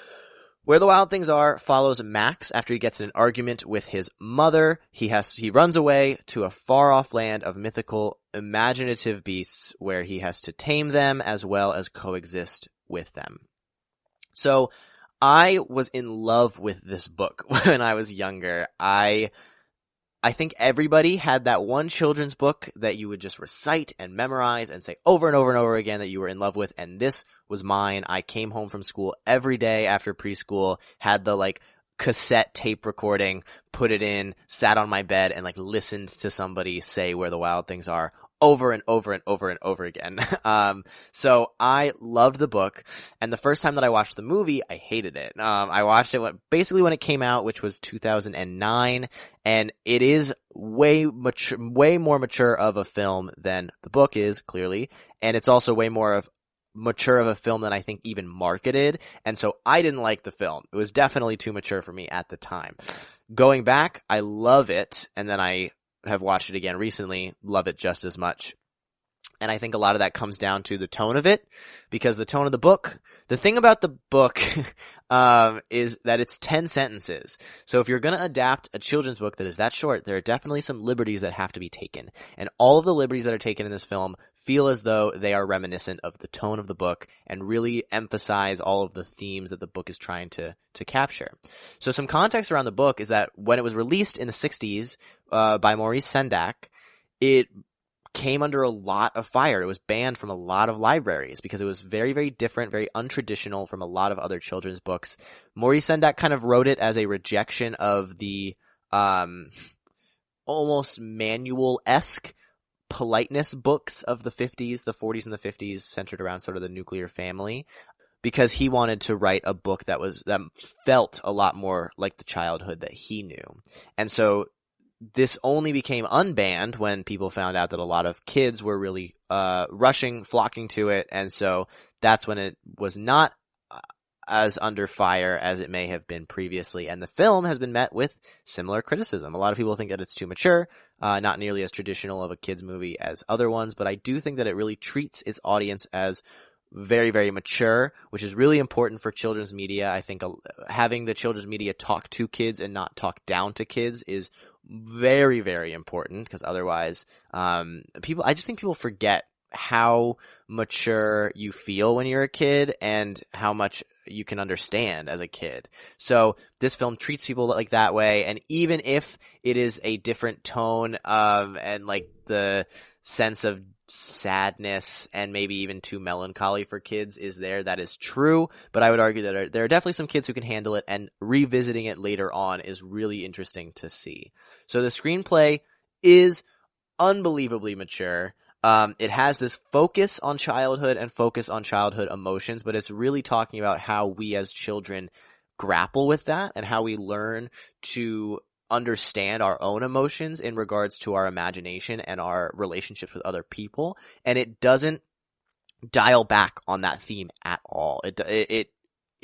Where the Wild Things Are follows Max after he gets in an argument with his mother. He runs away to a far-off land of mythical, imaginative beasts where he has to tame them as well as coexist with them. So I was in love with this book when I was younger. I think everybody had that one children's book that you would just recite and memorize and say over and over and over again that you were in love with, and this was mine. I came home from school every day after preschool, had the cassette tape recording, put it in, sat on my bed and listened to somebody say Where the Wild Things Are over and over and over and over again. So I loved the book, and the first time that I watched the movie, I hated it. I watched it basically when it came out, which was 2009, and it is way more mature of a film than the book is, clearly, and it's also way more mature of a film than I think even marketed, and so I didn't like the film. It was definitely too mature for me at the time. Going back, I love it, and then I have watched it again recently, love it just as much. And I think a lot of that comes down to the tone of it, because the tone of the book, the thing about the book is that it's 10 sentences. So if you're going to adapt a children's book that is that short, there are definitely some liberties that have to be taken. And all of the liberties that are taken in this film feel as though they are reminiscent of the tone of the book and really emphasize all of the themes that the book is trying to capture. So some context around the book is that when it was released in the 60s by Maurice Sendak, it came under a lot of fire. It was banned from a lot of libraries because it was very, very different, very untraditional from a lot of other children's books. Maurice Sendak kind of wrote it as a rejection of the almost manual-esque politeness books of the 50s, the 40s and the 50s, centered around sort of the nuclear family, because he wanted to write a book that felt a lot more like the childhood that he knew. And so this only became unbanned when people found out that a lot of kids were really flocking to it, and so that's when it was not as under fire as it may have been previously. And the film has been met with similar criticism. A lot of people think that it's too mature, not nearly as traditional of a kids movie as other ones, but I do think that it really treats its audience as very, very mature, which is really important for children's media. I think having the children's media talk to kids and not talk down to kids is very, very important, because otherwise, I just think people forget how mature you feel when you're a kid and how much you can understand as a kid. So this film treats people like that way, and even if it is a different tone, and the sense of sadness and maybe even too melancholy for kids is there, that is true, but I would argue that there are definitely some kids who can handle it, and revisiting it later on is really interesting to see. So the screenplay is unbelievably mature. It has this focus on childhood and focus on childhood emotions, but it's really talking about how we as children grapple with that and how we learn to understand our own emotions in regards to our imagination and our relationships with other people. And it doesn't dial back on that theme at all. It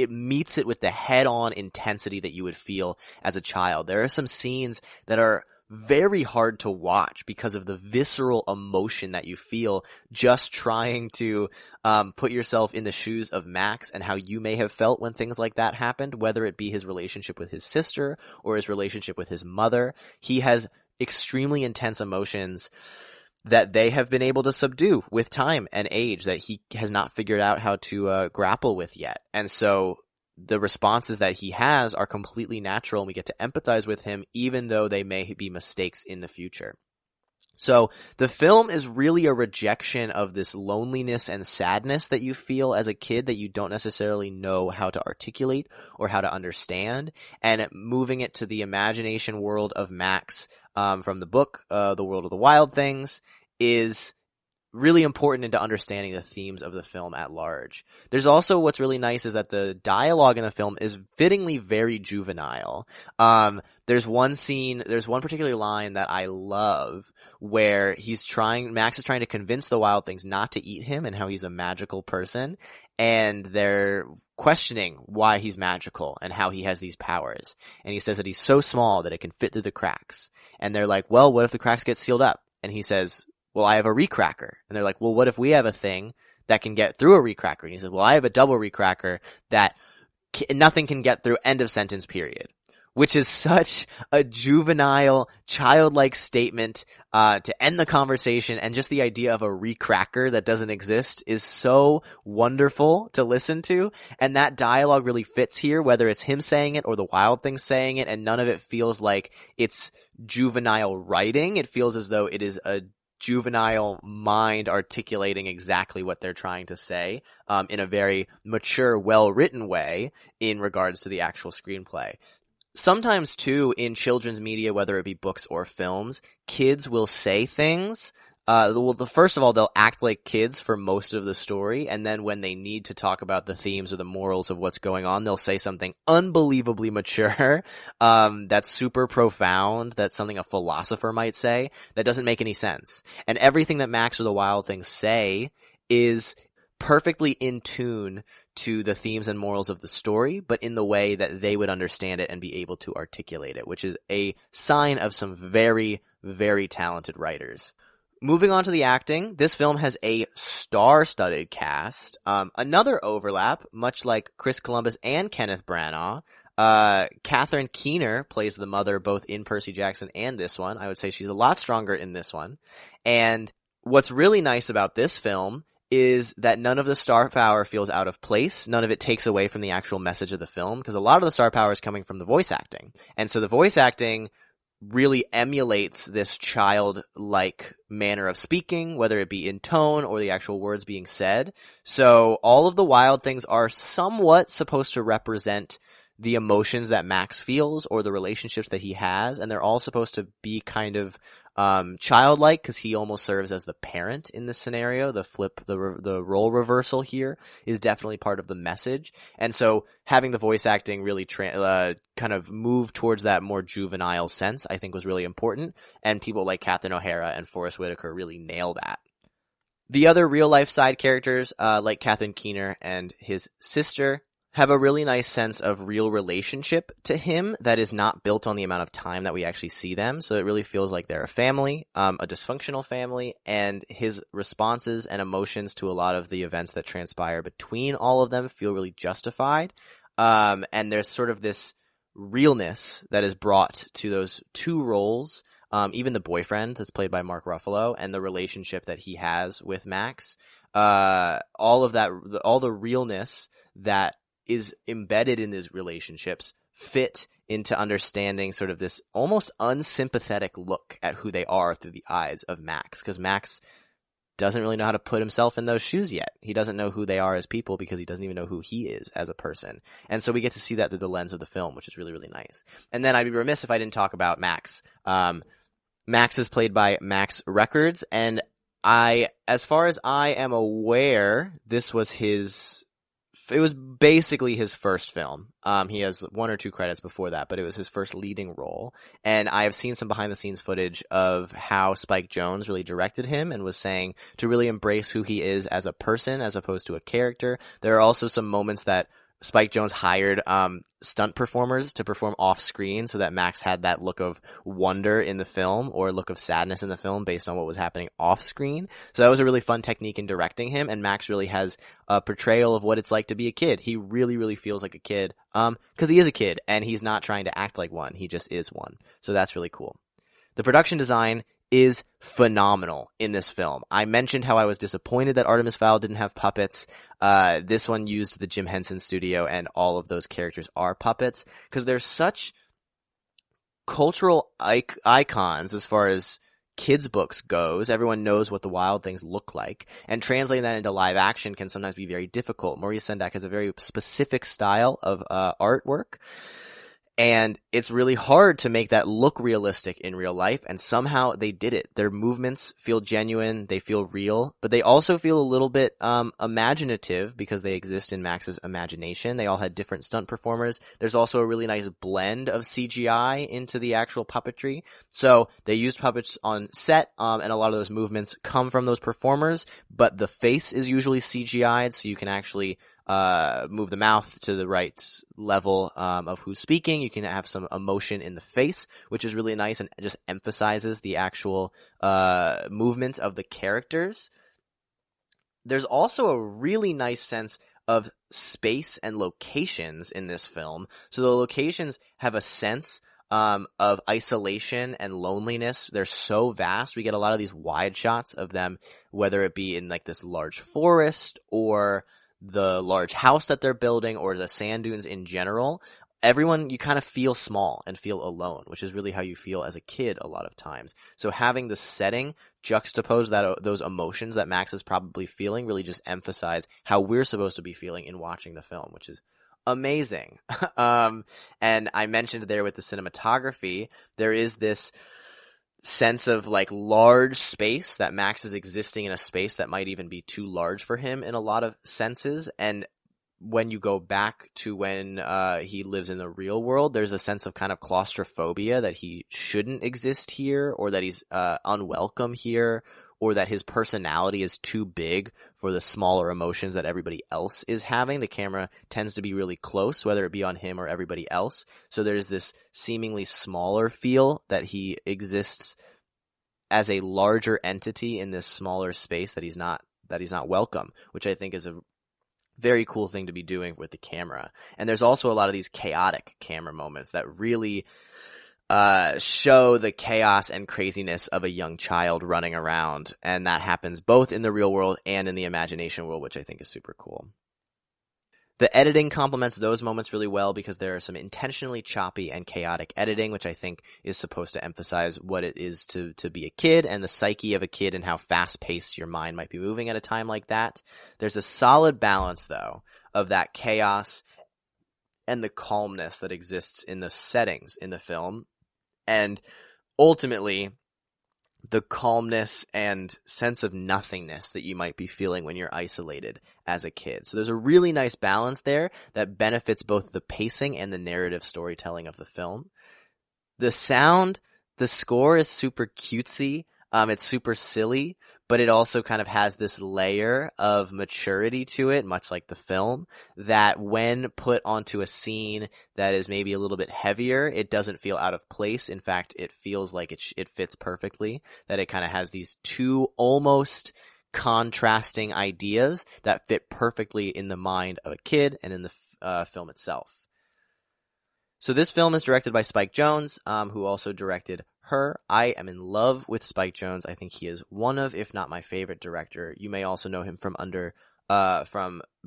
meets it with the head-on intensity that you would feel as a child. There are some scenes that are very hard to watch because of the visceral emotion that you feel just trying to put yourself in the shoes of Max and how you may have felt when things like that happened, whether it be his relationship with his sister or his relationship with his mother. He has extremely intense emotions that they have been able to subdue with time and age that he has not figured out how to grapple with yet. And so the responses that he has are completely natural, and we get to empathize with him even though they may be mistakes in the future. So the film is really a rejection of this loneliness and sadness that you feel as a kid that you don't necessarily know how to articulate or how to understand, and moving it to the imagination world of Max from the book, The World of the Wild Things, is really important into understanding the themes of the film at large. There's also what's really nice is that the dialogue in the film is fittingly very juvenile. There's one particular line that I love where Max is trying to convince the Wild Things not to eat him and how he's a magical person, and they're questioning why he's magical and how he has these powers. And he says that he's so small that it can fit through the cracks. And they're like, well, what if the cracks get sealed up? And he says, well, I have a recracker. And they're like, well, what if we have a thing that can get through a recracker? And he says, well, I have a double recracker that nothing can get through, end of sentence, period. Which is such a juvenile, childlike statement to end the conversation, and just the idea of a recracker that doesn't exist is so wonderful to listen to, and that dialogue really fits here, whether it's him saying it or the Wild Things saying it, and none of it feels like it's juvenile writing. It feels as though it is a juvenile mind articulating exactly what they're trying to say in a very mature, well-written way in regards to the actual screenplay. Sometimes, too, in children's media, whether it be books or films, kids will say things. First of all, they'll act like kids for most of the story, and then when they need to talk about the themes or the morals of what's going on, they'll say something unbelievably mature, that's super profound, that's something a philosopher might say, that doesn't make any sense. And everything that Max or the Wild Things say is perfectly in tune to the themes and morals of the story, but in the way that they would understand it and be able to articulate it, which is a sign of some very, very talented writers. Moving on to the acting, this film has a star-studded cast. Another overlap, much like Chris Columbus and Kenneth Branagh. Catherine Keener plays the mother both in Percy Jackson and this one. I would say she's a lot stronger in this one. And what's really nice about this film is that none of the star power feels out of place. None of it takes away from the actual message of the film, because a lot of the star power is coming from the voice acting. And so the voice acting really emulates this childlike manner of speaking, whether it be in tone or the actual words being said. So all of the Wild Things are somewhat supposed to represent the emotions that Max feels or the relationships that he has, and they're all supposed to be kind of childlike, because he almost serves as the parent in this scenario. The role reversal here is definitely part of the message, and so having the voice acting really kind of move towards that more juvenile sense, I think, was really important, and people like Catherine O'Hara and Forrest Whitaker really nail that. The other real-life side characters, like Catherine Keener and his sister, have a really nice sense of real relationship to him that is not built on the amount of time that we actually see them. So it really feels like they're a family, a dysfunctional family, and his responses and emotions to a lot of the events that transpire between all of them feel really justified. And there's sort of this realness that is brought to those two roles. Even the boyfriend that's played by Mark Ruffalo and the relationship that he has with Max, all the realness that is embedded in these relationships fit into understanding sort of this almost unsympathetic look at who they are through the eyes of Max, because Max doesn't really know how to put himself in those shoes yet. He doesn't know who they are as people because he doesn't even know who he is as a person. And so we get to see that through the lens of the film, which is really, really nice. And then I'd be remiss if I didn't talk about Max. Max is played by Max Records, and as far as I am aware, it was basically his first film. He has one or two credits before that, but it was his first leading role. And I have seen some behind the scenes footage of how Spike Jonze really directed him and was saying to really embrace who he is as a person as opposed to a character. There are also some moments that Spike Jonze hired stunt performers to perform off screen so that Max had that look of wonder in the film or look of sadness in the film based on what was happening off screen. So that was a really fun technique in directing him, and Max really has a portrayal of what it's like to be a kid. He really, really feels like a kid because he is a kid, and he's not trying to act like one. He just is one. So that's really cool. The production design is phenomenal in this film. I mentioned how I was disappointed that Artemis Fowl didn't have puppets. This one used the Jim Henson studio, and all of those characters are puppets because they're such cultural icons as far as kids books goes. Everyone knows what the wild things look like, and translating that into live action can sometimes be very difficult. Maurice Sendak has a very specific style of artwork, and it's really hard to make that look realistic in real life, and somehow they did it. Their movements feel genuine, they feel real, but they also feel a little bit imaginative because they exist in Max's imagination. They all had different stunt performers. There's also a really nice blend of CGI into the actual puppetry. So they used puppets on set, and a lot of those movements come from those performers, but the face is usually CGI'd, so you can actually move the mouth to the right level of who's speaking. You can have some emotion in the face, which is really nice and just emphasizes the actual movement of the characters. There's also a really nice sense of space and locations in this film. So the locations have a sense of isolation and loneliness. They're so vast. We get a lot of these wide shots of them, whether it be in like this large forest or the large house that they're building or the sand dunes in general. Everyone, you kind of feel small and feel alone, which is really how you feel as a kid a lot of times. So having the setting juxtapose those emotions that Max is probably feeling really just emphasize how we're supposed to be feeling in watching the film, which is amazing. And I mentioned there with the cinematography, there is this sense of like large space, that Max is existing in a space that might even be too large for him in a lot of senses. And when you go back to when he lives in the real world, there's a sense of kind of claustrophobia that he shouldn't exist here, or that he's unwelcome here, or that his personality is too big for the smaller emotions that everybody else is having. The camera tends to be really close, whether it be on him or everybody else. So there's this seemingly smaller feel that he exists as a larger entity in this smaller space, that he's not welcome, which I think is a very cool thing to be doing with the camera. And there's also a lot of these chaotic camera moments that really show the chaos and craziness of a young child running around, and that happens both in the real world and in the imagination world, which I think is super cool. The editing complements those moments really well because there are some intentionally choppy and chaotic editing, which I think is supposed to emphasize what it is to be a kid and the psyche of a kid and how fast-paced your mind might be moving at a time like that. There's a solid balance, though, of that chaos and the calmness that exists in the settings in the film, and ultimately the calmness and sense of nothingness that you might be feeling when you're isolated as a kid. So there's a really nice balance there that benefits both the pacing and the narrative storytelling of the film. The sound, the score is super cutesy. It's super silly, but it also kind of has this layer of maturity to it, much like the film, that when put onto a scene that is maybe a little bit heavier, it doesn't feel out of place. In fact, it feels like it fits perfectly, that it kind of has these two almost contrasting ideas that fit perfectly in the mind of a kid and in the film itself. So this film is directed by Spike Jonze, who also directed Her. I am in love with Spike Jonze. I think he is one of, if not my favorite director. You may also know him from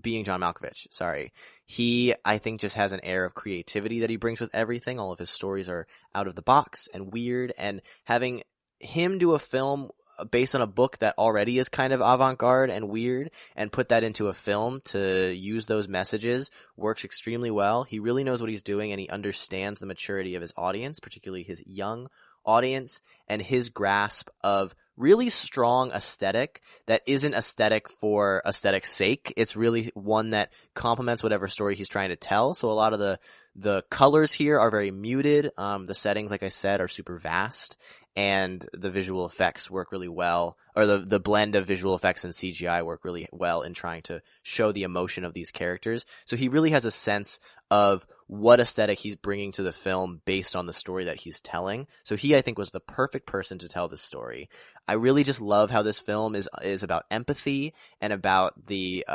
Being John Malkovich. Sorry. He, I think, just has an air of creativity that he brings with everything. All of his stories are out of the box and weird, and having him do a film based on a book that already is kind of avant-garde and weird and put that into a film to use those messages works extremely well. He really knows what he's doing, and he understands the maturity of his audience, particularly his young audience, and his grasp of really strong aesthetic that isn't aesthetic for aesthetic's sake. It's really one that complements whatever story he's trying to tell. So a lot of the colors here are very muted. The settings, like I said, are super vast, and the visual effects work really well, or the blend of visual effects and CGI work really well in trying to show the emotion of these characters. So he really has a sense of what aesthetic he's bringing to the film based on the story that he's telling. So he, I think, was the perfect person to tell this story. I really just love how this film is about empathy and about the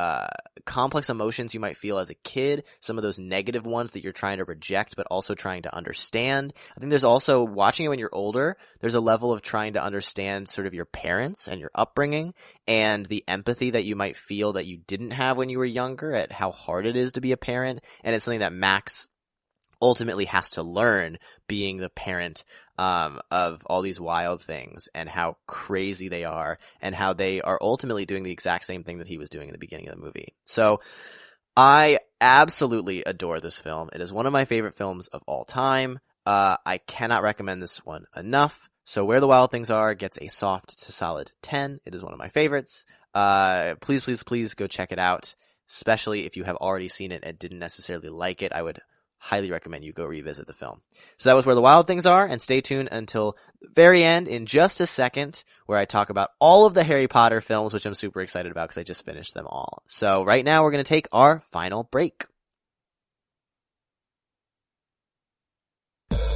complex emotions you might feel as a kid, some of those negative ones that you're trying to reject but also trying to understand. I think there's also, watching it when you're older, there's a level of trying to understand sort of your parents and your upbringing and the empathy that you might feel that you didn't have when you were younger at how hard it is to be a parent. And it's something that Max ultimately has to learn being the parent of all these wild things and how crazy they are and how they are ultimately doing the exact same thing that he was doing in the beginning of the movie. So I absolutely adore this film. It is one of my favorite films of all time. I cannot recommend this one enough. So Where the Wild Things Are gets a soft to solid 10. It is one of my favorites. Please, please, please go check it out, especially if you have already seen it and didn't necessarily like it. I would highly recommend you go revisit the film. So that was Where the Wild Things Are, and stay tuned until the very end in just a second where I talk about all of the Harry Potter films, which I'm super excited about because I just finished them all. So right now we're going to take our final break.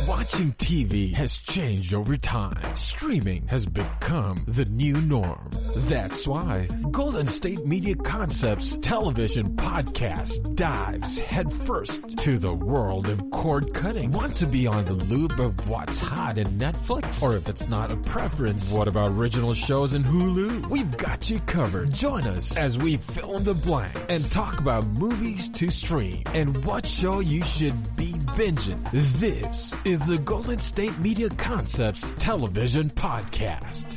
Watching TV has changed over time. Streaming has become the new norm. That's why Golden State Media Concepts television podcast dives headfirst to the world of cord cutting. Want to be on the loop of what's hot in Netflix? Or if it's not a preference, what about original shows in Hulu? We've got you covered. Join us as we fill in the blank and talk about movies to stream and what show you should be binging. This is the Golden State Media Concepts television podcast.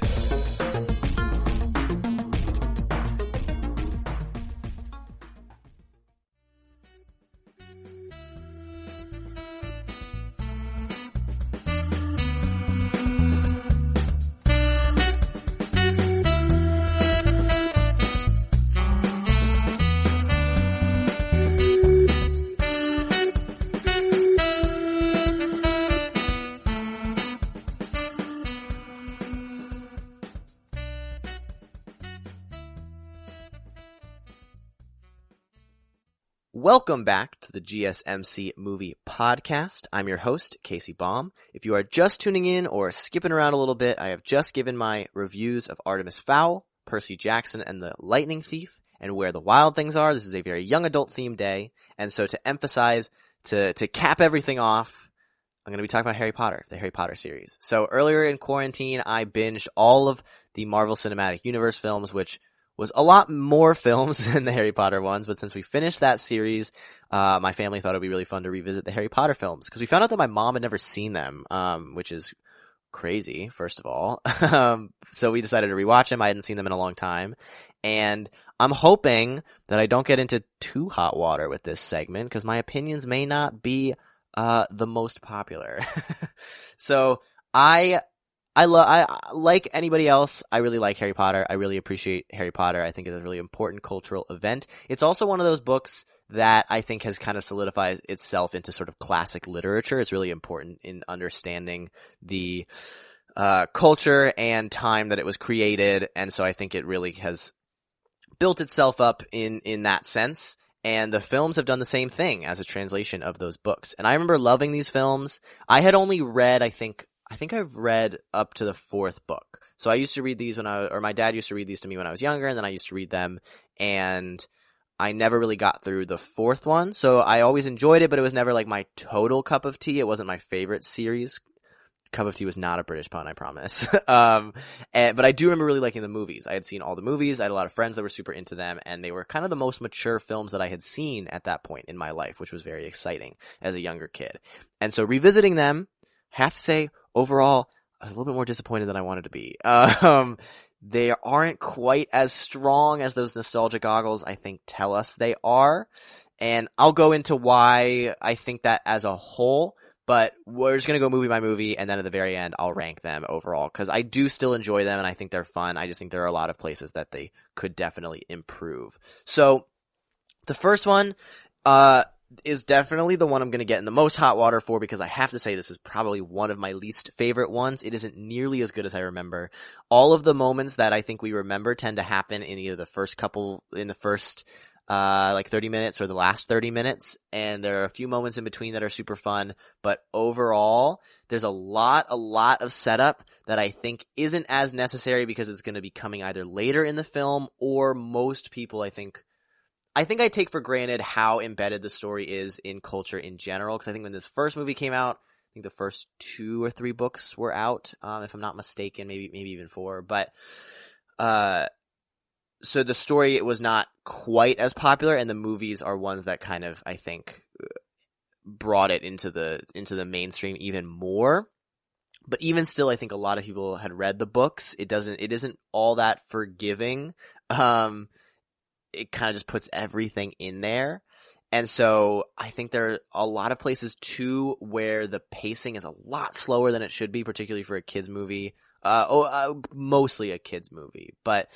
Welcome back to the GSMC Movie Podcast. I'm your host, Casey Baum. If you are just tuning in or skipping around a little bit, I have just given my reviews of Artemis Fowl, Percy Jackson and the Lightning Thief, and Where the Wild Things Are. This is a very young adult themed day, and so to emphasize, to cap everything off, I'm going to be talking about Harry Potter, the Harry Potter series. So earlier in quarantine, I binged all of the Marvel Cinematic Universe films, which was a lot more films than the Harry Potter ones, but since we finished that series, my family thought it would be really fun to revisit the Harry Potter films, because we found out that my mom had never seen them, which is crazy, first of all. So we decided to rewatch them. I hadn't seen them in a long time, and I'm hoping that I don't get into too hot water with this segment, because my opinions may not be the most popular. So I like anybody else, I really like Harry Potter. I really appreciate Harry Potter. I think it's a really important cultural event. It's also one of those books that I think has kind of solidified itself into sort of classic literature. It's really important in understanding the culture and time that it was created, and so I think it really has built itself up in that sense. And the films have done the same thing as a translation of those books. And I remember loving these films. I had only read, I think I've read up to the fourth book. So I used to read these or my dad used to read these to me when I was younger, and then I used to read them, and I never really got through the fourth one. So I always enjoyed it, but it was never like my total cup of tea. It wasn't my favorite series. Cup of tea was not a British pun, I promise. But I do remember really liking the movies. I had seen all the movies. I had a lot of friends that were super into them, and they were kind of the most mature films that I had seen at that point in my life, which was very exciting as a younger kid. And so revisiting them, I have to say, overall, I was a little bit more disappointed than I wanted to be. They aren't quite as strong as those nostalgia goggles, I think, tell us they are. And I'll go into why I think that as a whole, but we're just going to go movie by movie, and then at the very end, I'll rank them overall, because I do still enjoy them, and I think they're fun. I just think there are a lot of places that they could definitely improve. So, the first one, is definitely the one I'm going to get in the most hot water for, because I have to say this is probably one of my least favorite ones. It isn't nearly as good as I remember. All of the moments that I think we remember tend to happen in either the first 30 minutes or the last 30 minutes, and there are a few moments in between that are super fun, but overall, there's a lot of setup that I think isn't as necessary, because it's going to be coming either later in the film, or most people I think I take for granted how embedded the story is in culture in general, because I think when this first movie came out, I think the first 2 or 3 books were out, if I'm not mistaken, maybe even 4, but so the story was not quite as popular, and the movies are ones that kind of, I think, brought it into the mainstream even more. But even still, I think a lot of people had read the books. It isn't all that forgiving. It kind of just puts everything in there. And so I think there are a lot of places too where the pacing is a lot slower than it should be, particularly for a kids movie. Mostly a kids movie, but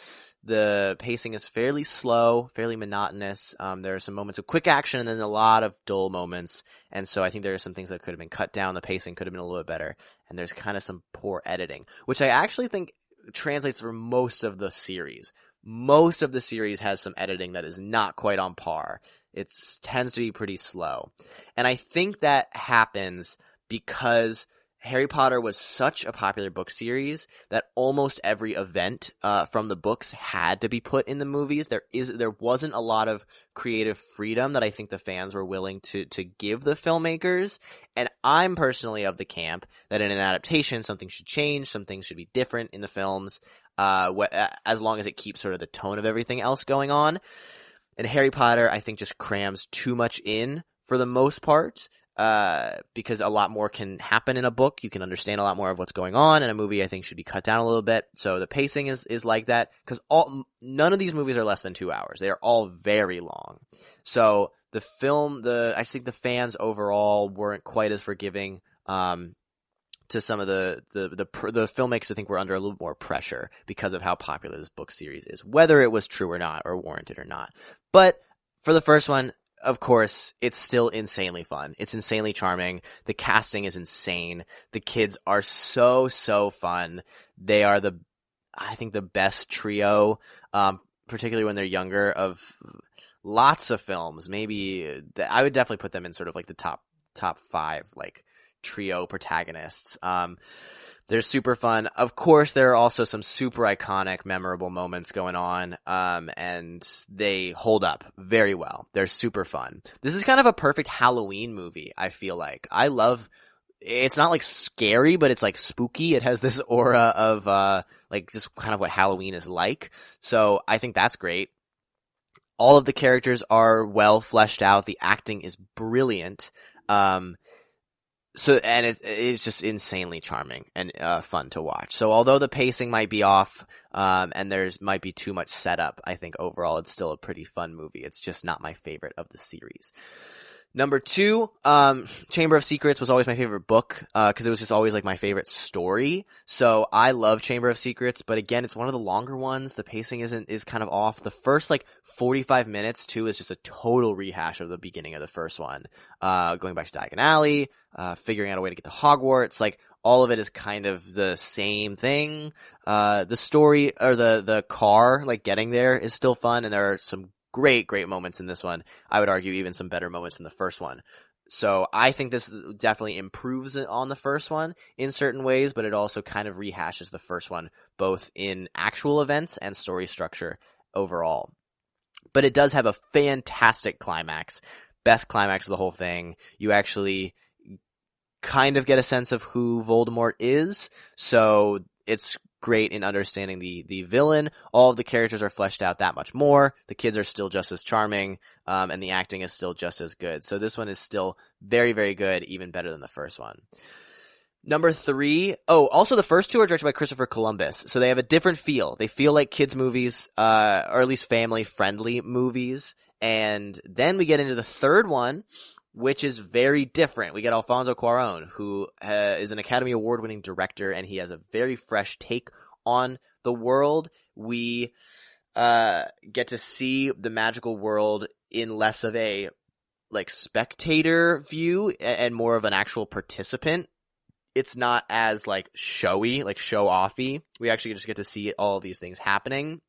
the pacing is fairly slow, fairly monotonous. There are some moments of quick action and then a lot of dull moments. And so I think there are some things that could have been cut down. The pacing could have been a little bit better. And there's kind of some poor editing, which I actually think translates for most of the series. Most of the series has some editing that is not quite on par. It tends to be pretty slow. And I think that happens because Harry Potter was such a popular book series that almost every event from the books had to be put in the movies. There wasn't a lot of creative freedom that I think the fans were willing to give the filmmakers. And I'm personally of the camp that in an adaptation, something should change, some things should be different in the films, as long as it keeps sort of the tone of everything else going on. And Harry Potter, I think, just crams too much in for the most part, because a lot more can happen in a book. You can understand a lot more of what's going on. In a movie, I think, should be cut down a little bit. So the pacing is like that, because none of these movies are less than 2 hours. They are all very long. So the film, I think the fans overall weren't quite as forgiving, to some of the filmmakers. I think were under a little more pressure because of how popular this book series is, whether it was true or not, or warranted or not. But for the first one, of course, it's still insanely fun. It's insanely charming. The casting is insane. The kids are so fun. They are I think the best trio, particularly when they're younger, of lots of films. Maybe I would definitely put them in sort of like the top 5, like, trio protagonists. They're super fun. Of course, there are also some super iconic, memorable moments going on, and they hold up very well. They're super fun. This is kind of a perfect Halloween movie, I feel like. It's not like scary, but it's like spooky. It has this aura of, like, just kind of what Halloween is like. So I think that's great. All of the characters are well fleshed out. The acting is brilliant. So, and it's just insanely charming and fun to watch. So although the pacing might be off, and might be too much setup, I think overall it's still a pretty fun movie. It's just not my favorite of the series. Number 2, Chamber of Secrets was always my favorite book, cause it was just always like my favorite story. So I love Chamber of Secrets, but again, it's one of the longer ones. The pacing is kind of off. The first like 45 minutes too is just a total rehash of the beginning of the first one. Going back to Diagon Alley, figuring out a way to get to Hogwarts, like all of it is kind of the same thing. The story, or the car, like getting there is still fun, and there are some great moments in this one. I would argue even some better moments in the first one. So I think this definitely improves it on the first one in certain ways, but it also kind of rehashes the first one, both in actual events and story structure overall. But it does have a fantastic climax. Best climax of the whole thing. You actually kind of get a sense of who Voldemort is, so it's great in understanding the villain. All of the characters are fleshed out that much more. The kids are still just as charming, and the acting is still just as good. So this one is still very, very good, even better than the first one. Number 3, also the first 2 are directed by Christopher Columbus, so they have a different feel. They feel like kids movies, or at least family-friendly movies. And then we get into the third one, which is very different. We get Alfonso Cuarón, who is an Academy Award-winning director, and he has a very fresh take on the world. We get to see the magical world in less of a like spectator view and more of an actual participant. It's not as like showy, like show-offy. We actually just get to see all of these things happening.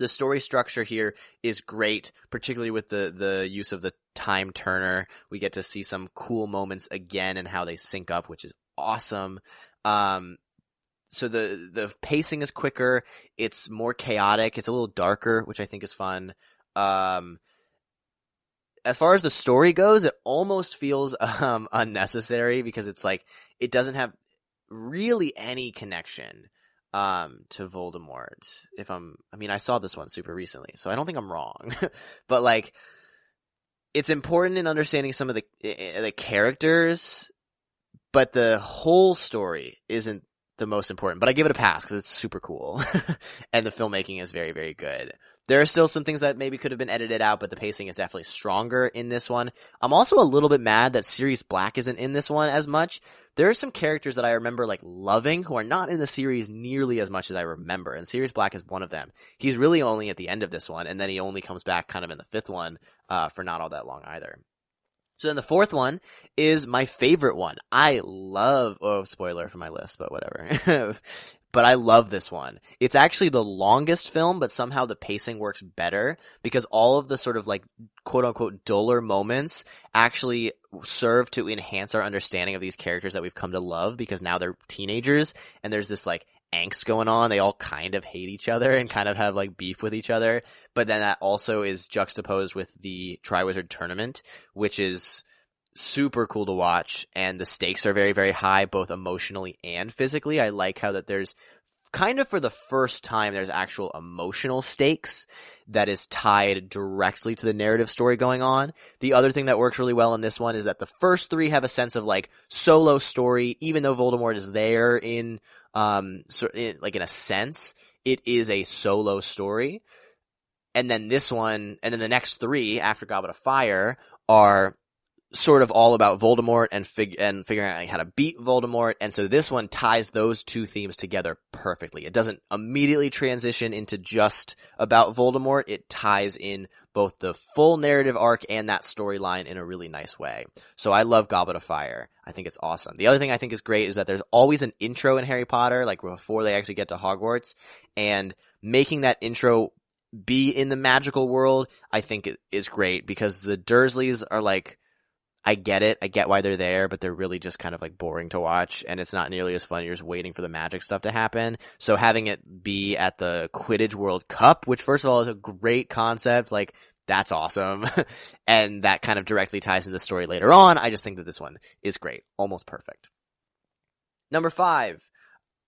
The story structure here is great, particularly with the use of the time turner. We get to see some cool moments again and how they sync up, which is awesome. So the pacing is quicker. It's more chaotic. It's a little darker, which I think is fun. As far as the story goes, it almost feels unnecessary, because it's like it doesn't have really any connection to Voldemort. I saw this one super recently, so I don't think I'm wrong. But like, it's important in understanding some of the characters, but the whole story isn't the most important. But I give it a pass because it's super cool. And the filmmaking is very, very good. There are still some things that maybe could have been edited out, but the pacing is definitely stronger in this one. I'm also a little bit mad that Sirius Black isn't in this one as much. There are some characters that I remember like loving who are not in the series nearly as much as I remember, and Sirius Black is one of them. He's really only at the end of this one, and then he only comes back kind of in the fifth one for not all that long either. So then the fourth one is my favorite one. I love, spoiler for my list, but whatever. But I love this one. It's actually the longest film, but somehow the pacing works better because all of the sort of like quote unquote duller moments actually serve to enhance our understanding of these characters that we've come to love because now they're teenagers and there's this like angst going on. They all kind of hate each other and kind of have like beef with each other. But then that also is juxtaposed with the Triwizard Tournament, which is super cool to watch, and the stakes are very, very high, both emotionally and physically. I like how that there's kind of for the first time there's actual emotional stakes that is tied directly to the narrative story going on. The other thing that works really well in this one is that the first three have a sense of like solo story, even though Voldemort is there in like in a sense, it is a solo story. And then this one, and then the next three after Goblet of Fire are sort of all about Voldemort and figuring out how to beat Voldemort. And so this one ties those two themes together perfectly. It doesn't immediately transition into just about Voldemort. It ties in both the full narrative arc and that storyline in a really nice way. So I love Goblet of Fire. I think it's awesome. The other thing I think is great is that there's always an intro in Harry Potter, like before they actually get to Hogwarts, and making that intro be in the magical world, I think it is great because the Dursleys are like, I get it. I get why they're there, but they're really just kind of like boring to watch, and it's not nearly as fun. You're just waiting for the magic stuff to happen. So having it be at the Quidditch World Cup, which first of all is a great concept, like that's awesome. And that kind of directly ties into the story later on. I just think that this one is great. Almost perfect. Number 5,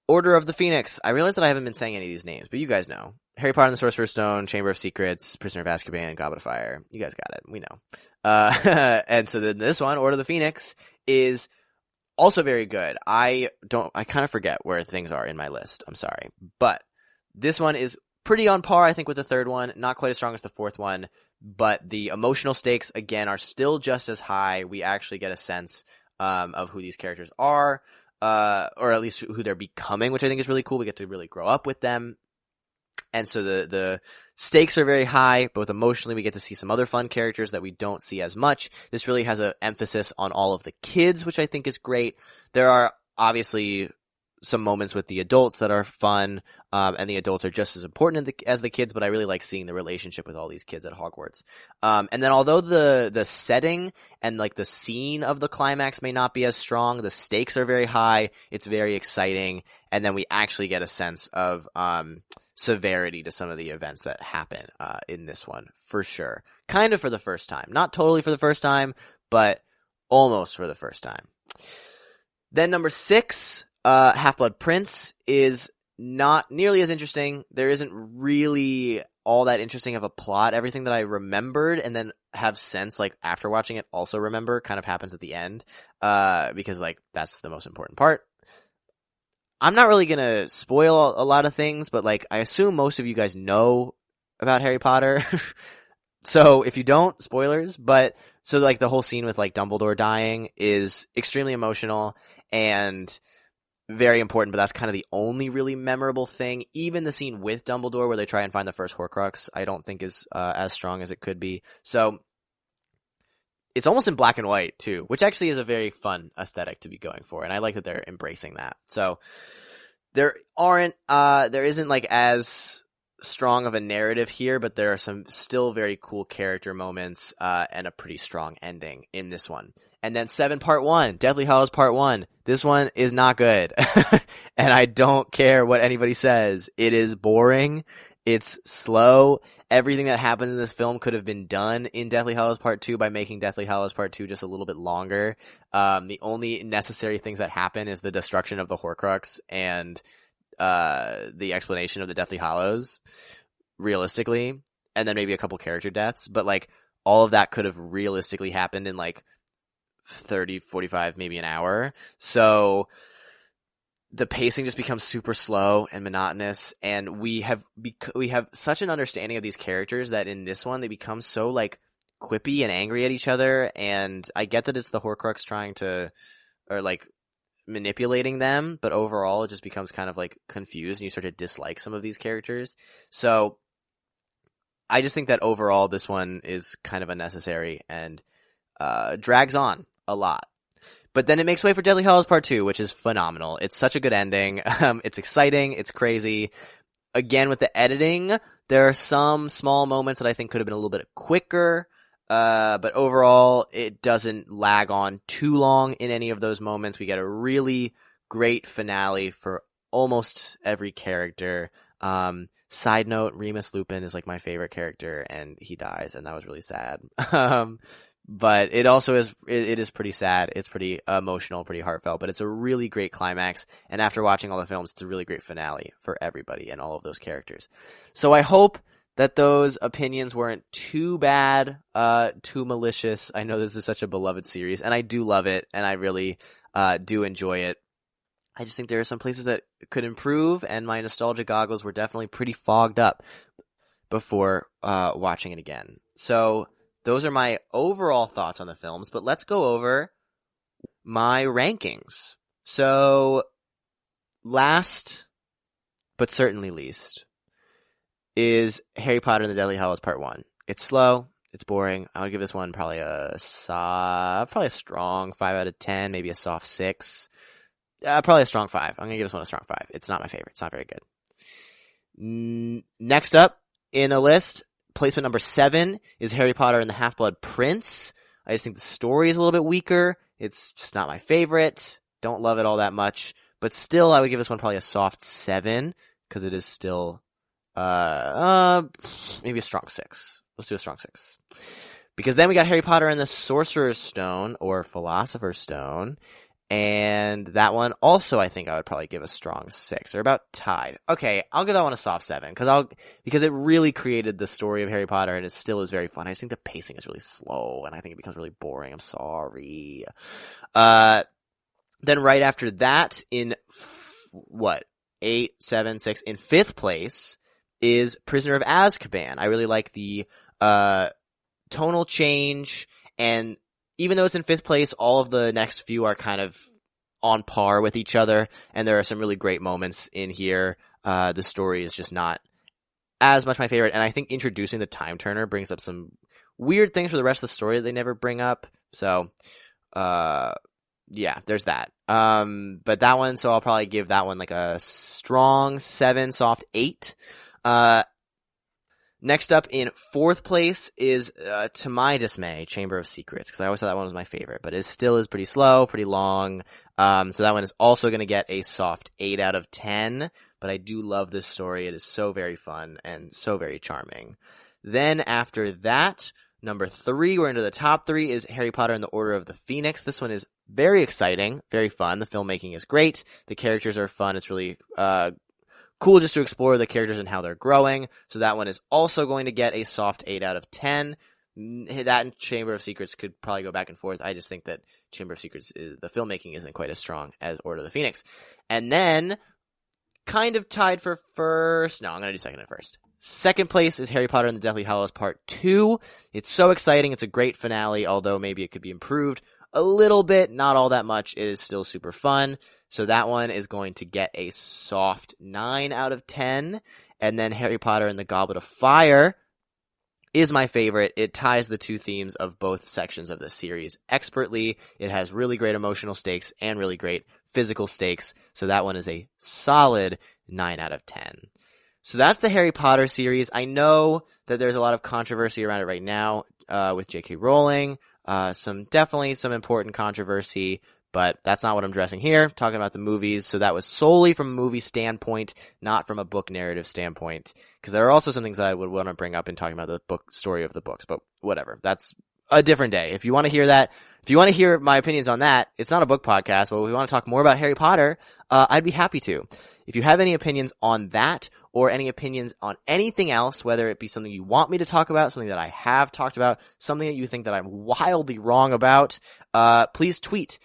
Order of the Phoenix. I realize that I haven't been saying any of these names, but you guys know. Harry Potter and the Sorcerer's Stone, Chamber of Secrets, Prisoner of Azkaban, Goblet of Fire. You guys got it. We know. And so then this one, Order of the Phoenix, is also very good. I kind of forget where things are in my list. I'm sorry. But this one is pretty on par, I think, with the third one. Not quite as strong as the fourth one. But the emotional stakes, again, are still just as high. We actually get a sense of who these characters are, or at least who they're becoming, which I think is really cool. We get to really grow up with them. And so the stakes are very high, both emotionally. We get to see some other fun characters that we don't see as much. This really has an emphasis on all of the kids, which I think is great. There are obviously some moments with the adults that are fun, and the adults are just as important as the kids, but I really like seeing the relationship with all these kids at Hogwarts. And then although the setting and like the scene of the climax may not be as strong, the stakes are very high, it's very exciting, and then we actually get a sense of severity to some of the events that happen in this one, for sure. Kind of for the first time. Not totally for the first time, but almost for the first time. Then number 6, Half-Blood Prince is not nearly as interesting. There isn't really all that interesting of a plot. Everything that I remembered and then have since, like, after watching it also remember kind of happens at the end, because, like, that's the most important part. I'm not really gonna spoil a lot of things, but, like, I assume most of you guys know about Harry Potter. So if you don't, spoilers, but so like the whole scene with like Dumbledore dying is extremely emotional and very important, but that's kind of the only really memorable thing. Even the scene with Dumbledore where they try and find the first Horcrux, I don't think is as strong as it could be. So it's almost in black and white too, which actually is a very fun aesthetic to be going for, and I like that they're embracing that. So there isn't like as strong of a narrative here, but there are some still very cool character moments and a pretty strong ending in this one. And then 7 Part 1, Deathly Hallows Part 1. This one is not good. And I don't care what anybody says. It is boring. It's slow. Everything that happens in this film could have been done in Deathly Hallows Part 2 by making Deathly Hallows Part 2 just a little bit longer. The only necessary things that happen is the destruction of the Horcrux and the explanation of the Deathly Hallows, realistically, and then maybe a couple character deaths. But like all of that could have realistically happened in like 30, 45, maybe an hour. So the pacing just becomes super slow and monotonous, and we have such an understanding of these characters that in this one they become so like quippy and angry at each other. And I get that it's the Horcrux trying to, or like manipulating them, but overall it just becomes kind of like confused and you start to dislike some of these characters. So I just think that overall this one is kind of unnecessary and drags on a lot. But then it makes way for Deathly Hallows Part 2, which is phenomenal. It's such a good ending. It's exciting. It's crazy. Again, with the editing, there are some small moments that I think could have been a little bit quicker. But overall, it doesn't lag on too long in any of those moments. We get a really great finale for almost every character. Side note, Remus Lupin is like my favorite character, and he dies, and that was really sad. But it also is, it is pretty sad. It's pretty emotional, pretty heartfelt, but it's a really great climax. And after watching all the films, it's a really great finale for everybody and all of those characters. So I hope that those opinions weren't too bad, too malicious. I know this is such a beloved series, and I do love it, and I really do enjoy it. I just think there are some places that could improve, and my nostalgia goggles were definitely pretty fogged up before watching it again. So those are my overall thoughts on the films, but let's go over my rankings. So last, but certainly least, is Harry Potter and the Deathly Hallows Part 1. It's slow. It's boring. I would give this one probably a strong 5 out of 10, maybe a soft 6. Probably a strong 5. I'm going to give this one a strong 5. It's not my favorite. It's not very good. Next up in the list, placement number 7 is Harry Potter and the Half-Blood Prince. I just think the story is a little bit weaker. It's just not my favorite. Don't love it all that much. But still, I would give this one probably a soft 7, because it is still maybe a strong 6. Let's do a strong 6. Because then we got Harry Potter and the Sorcerer's Stone, or Philosopher's Stone. And that one also, I think I would probably give a strong 6. They're about tied. Okay, I'll give that one a soft 7, because it really created the story of Harry Potter, and it still is very fun. I just think the pacing is really slow, and I think it becomes really boring. I'm sorry. Then right after that, in 8, 7, 6, in 5th place is Prisoner of Azkaban. I really like the tonal change, and even though it's in 5th place, all of the next few are kind of on par with each other, and there are some really great moments in here. The story is just not as much my favorite, and I think introducing the Time Turner brings up some weird things for the rest of the story that they never bring up. So, yeah, there's that. But that one, so I'll probably give that one like a strong 7, soft 8. Next up in 4th place is, to my dismay, Chamber of Secrets, because I always thought that one was my favorite, but it still is pretty slow, pretty long. So that one is also going to get a soft 8 out of 10, but I do love this story. It is so very fun and so very charming. Then after that, number 3, we're into the top 3, is Harry Potter and the Order of the Phoenix. This one is very exciting, very fun. The filmmaking is great. The characters are fun. It's really, cool just to explore the characters and how they're growing. So that one is also going to get a soft 8 out of 10. That and Chamber of Secrets could probably go back and forth. I just think that Chamber of Secrets, the filmmaking isn't quite as strong as Order of the Phoenix. And then, kind of tied for first. No, I'm going to do second and first. Second place is Harry Potter and the Deathly Hallows Part 2. It's so exciting. It's a great finale, although maybe it could be improved a little bit. Not all that much. It is still super fun. So that one is going to get a soft 9 out of 10. And then Harry Potter and the Goblet of Fire is my favorite. It ties the two themes of both sections of the series expertly. It has really great emotional stakes and really great physical stakes. So that one is a solid 9 out of 10. So that's the Harry Potter series. I know that there's a lot of controversy around it right now with J.K. Rowling. Definitely some important controversy. But that's not what I'm addressing here. I'm talking about the movies. So that was solely from a movie standpoint, not from a book narrative standpoint. Because there are also some things that I would want to bring up in talking about the book story of the books. But whatever. That's a different day. If you want to hear that, if you want to hear my opinions on that, it's not a book podcast, but if we want to talk more about Harry Potter, I'd be happy to. If you have any opinions on that or any opinions on anything else, whether it be something you want me to talk about, something that I have talked about, something that you think that I'm wildly wrong about, please tweet.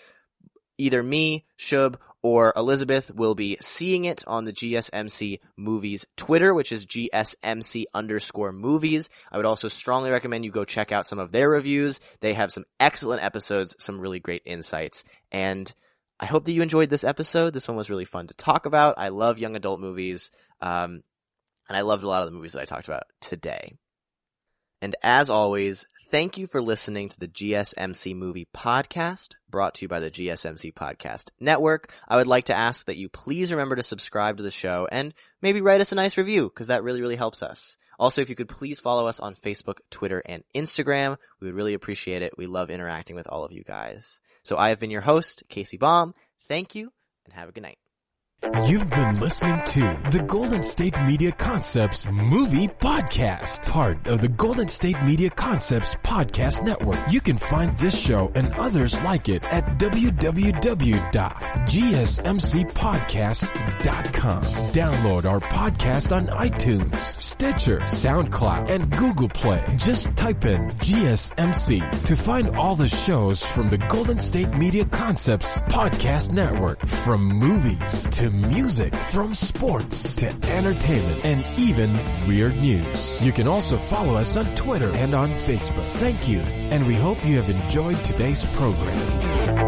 Either me, Shub, or Elizabeth will be seeing it on the GSMC Movies Twitter, which is GSMC_movies. I would also strongly recommend you go check out some of their reviews. They have some excellent episodes, some really great insights, and I hope that you enjoyed this episode. This one was really fun to talk about. I love young adult movies, and I loved a lot of the movies that I talked about today. And as always, thank you for listening to the GSMC Movie Podcast, brought to you by the GSMC Podcast Network. I would like to ask that you please remember to subscribe to the show and maybe write us a nice review, because that really, really helps us. Also, if you could please follow us on Facebook, Twitter, and Instagram, we would really appreciate it. We love interacting with all of you guys. So I have been your host, Casey Baum. Thank you, and have a good night. You've been listening to the Golden State Media Concepts Movie Podcast, part of the Golden State Media Concepts Podcast Network. You can find this show and others like it at www.gsmcpodcast.com. Download our podcast on iTunes, Stitcher, SoundCloud, and Google Play. Just type in GSMC to find all the shows from the Golden State Media Concepts Podcast Network, from movies to music, from sports to entertainment, and even weird news. You can also follow us on Twitter and on Facebook. Thank you, and we hope you have enjoyed today's program.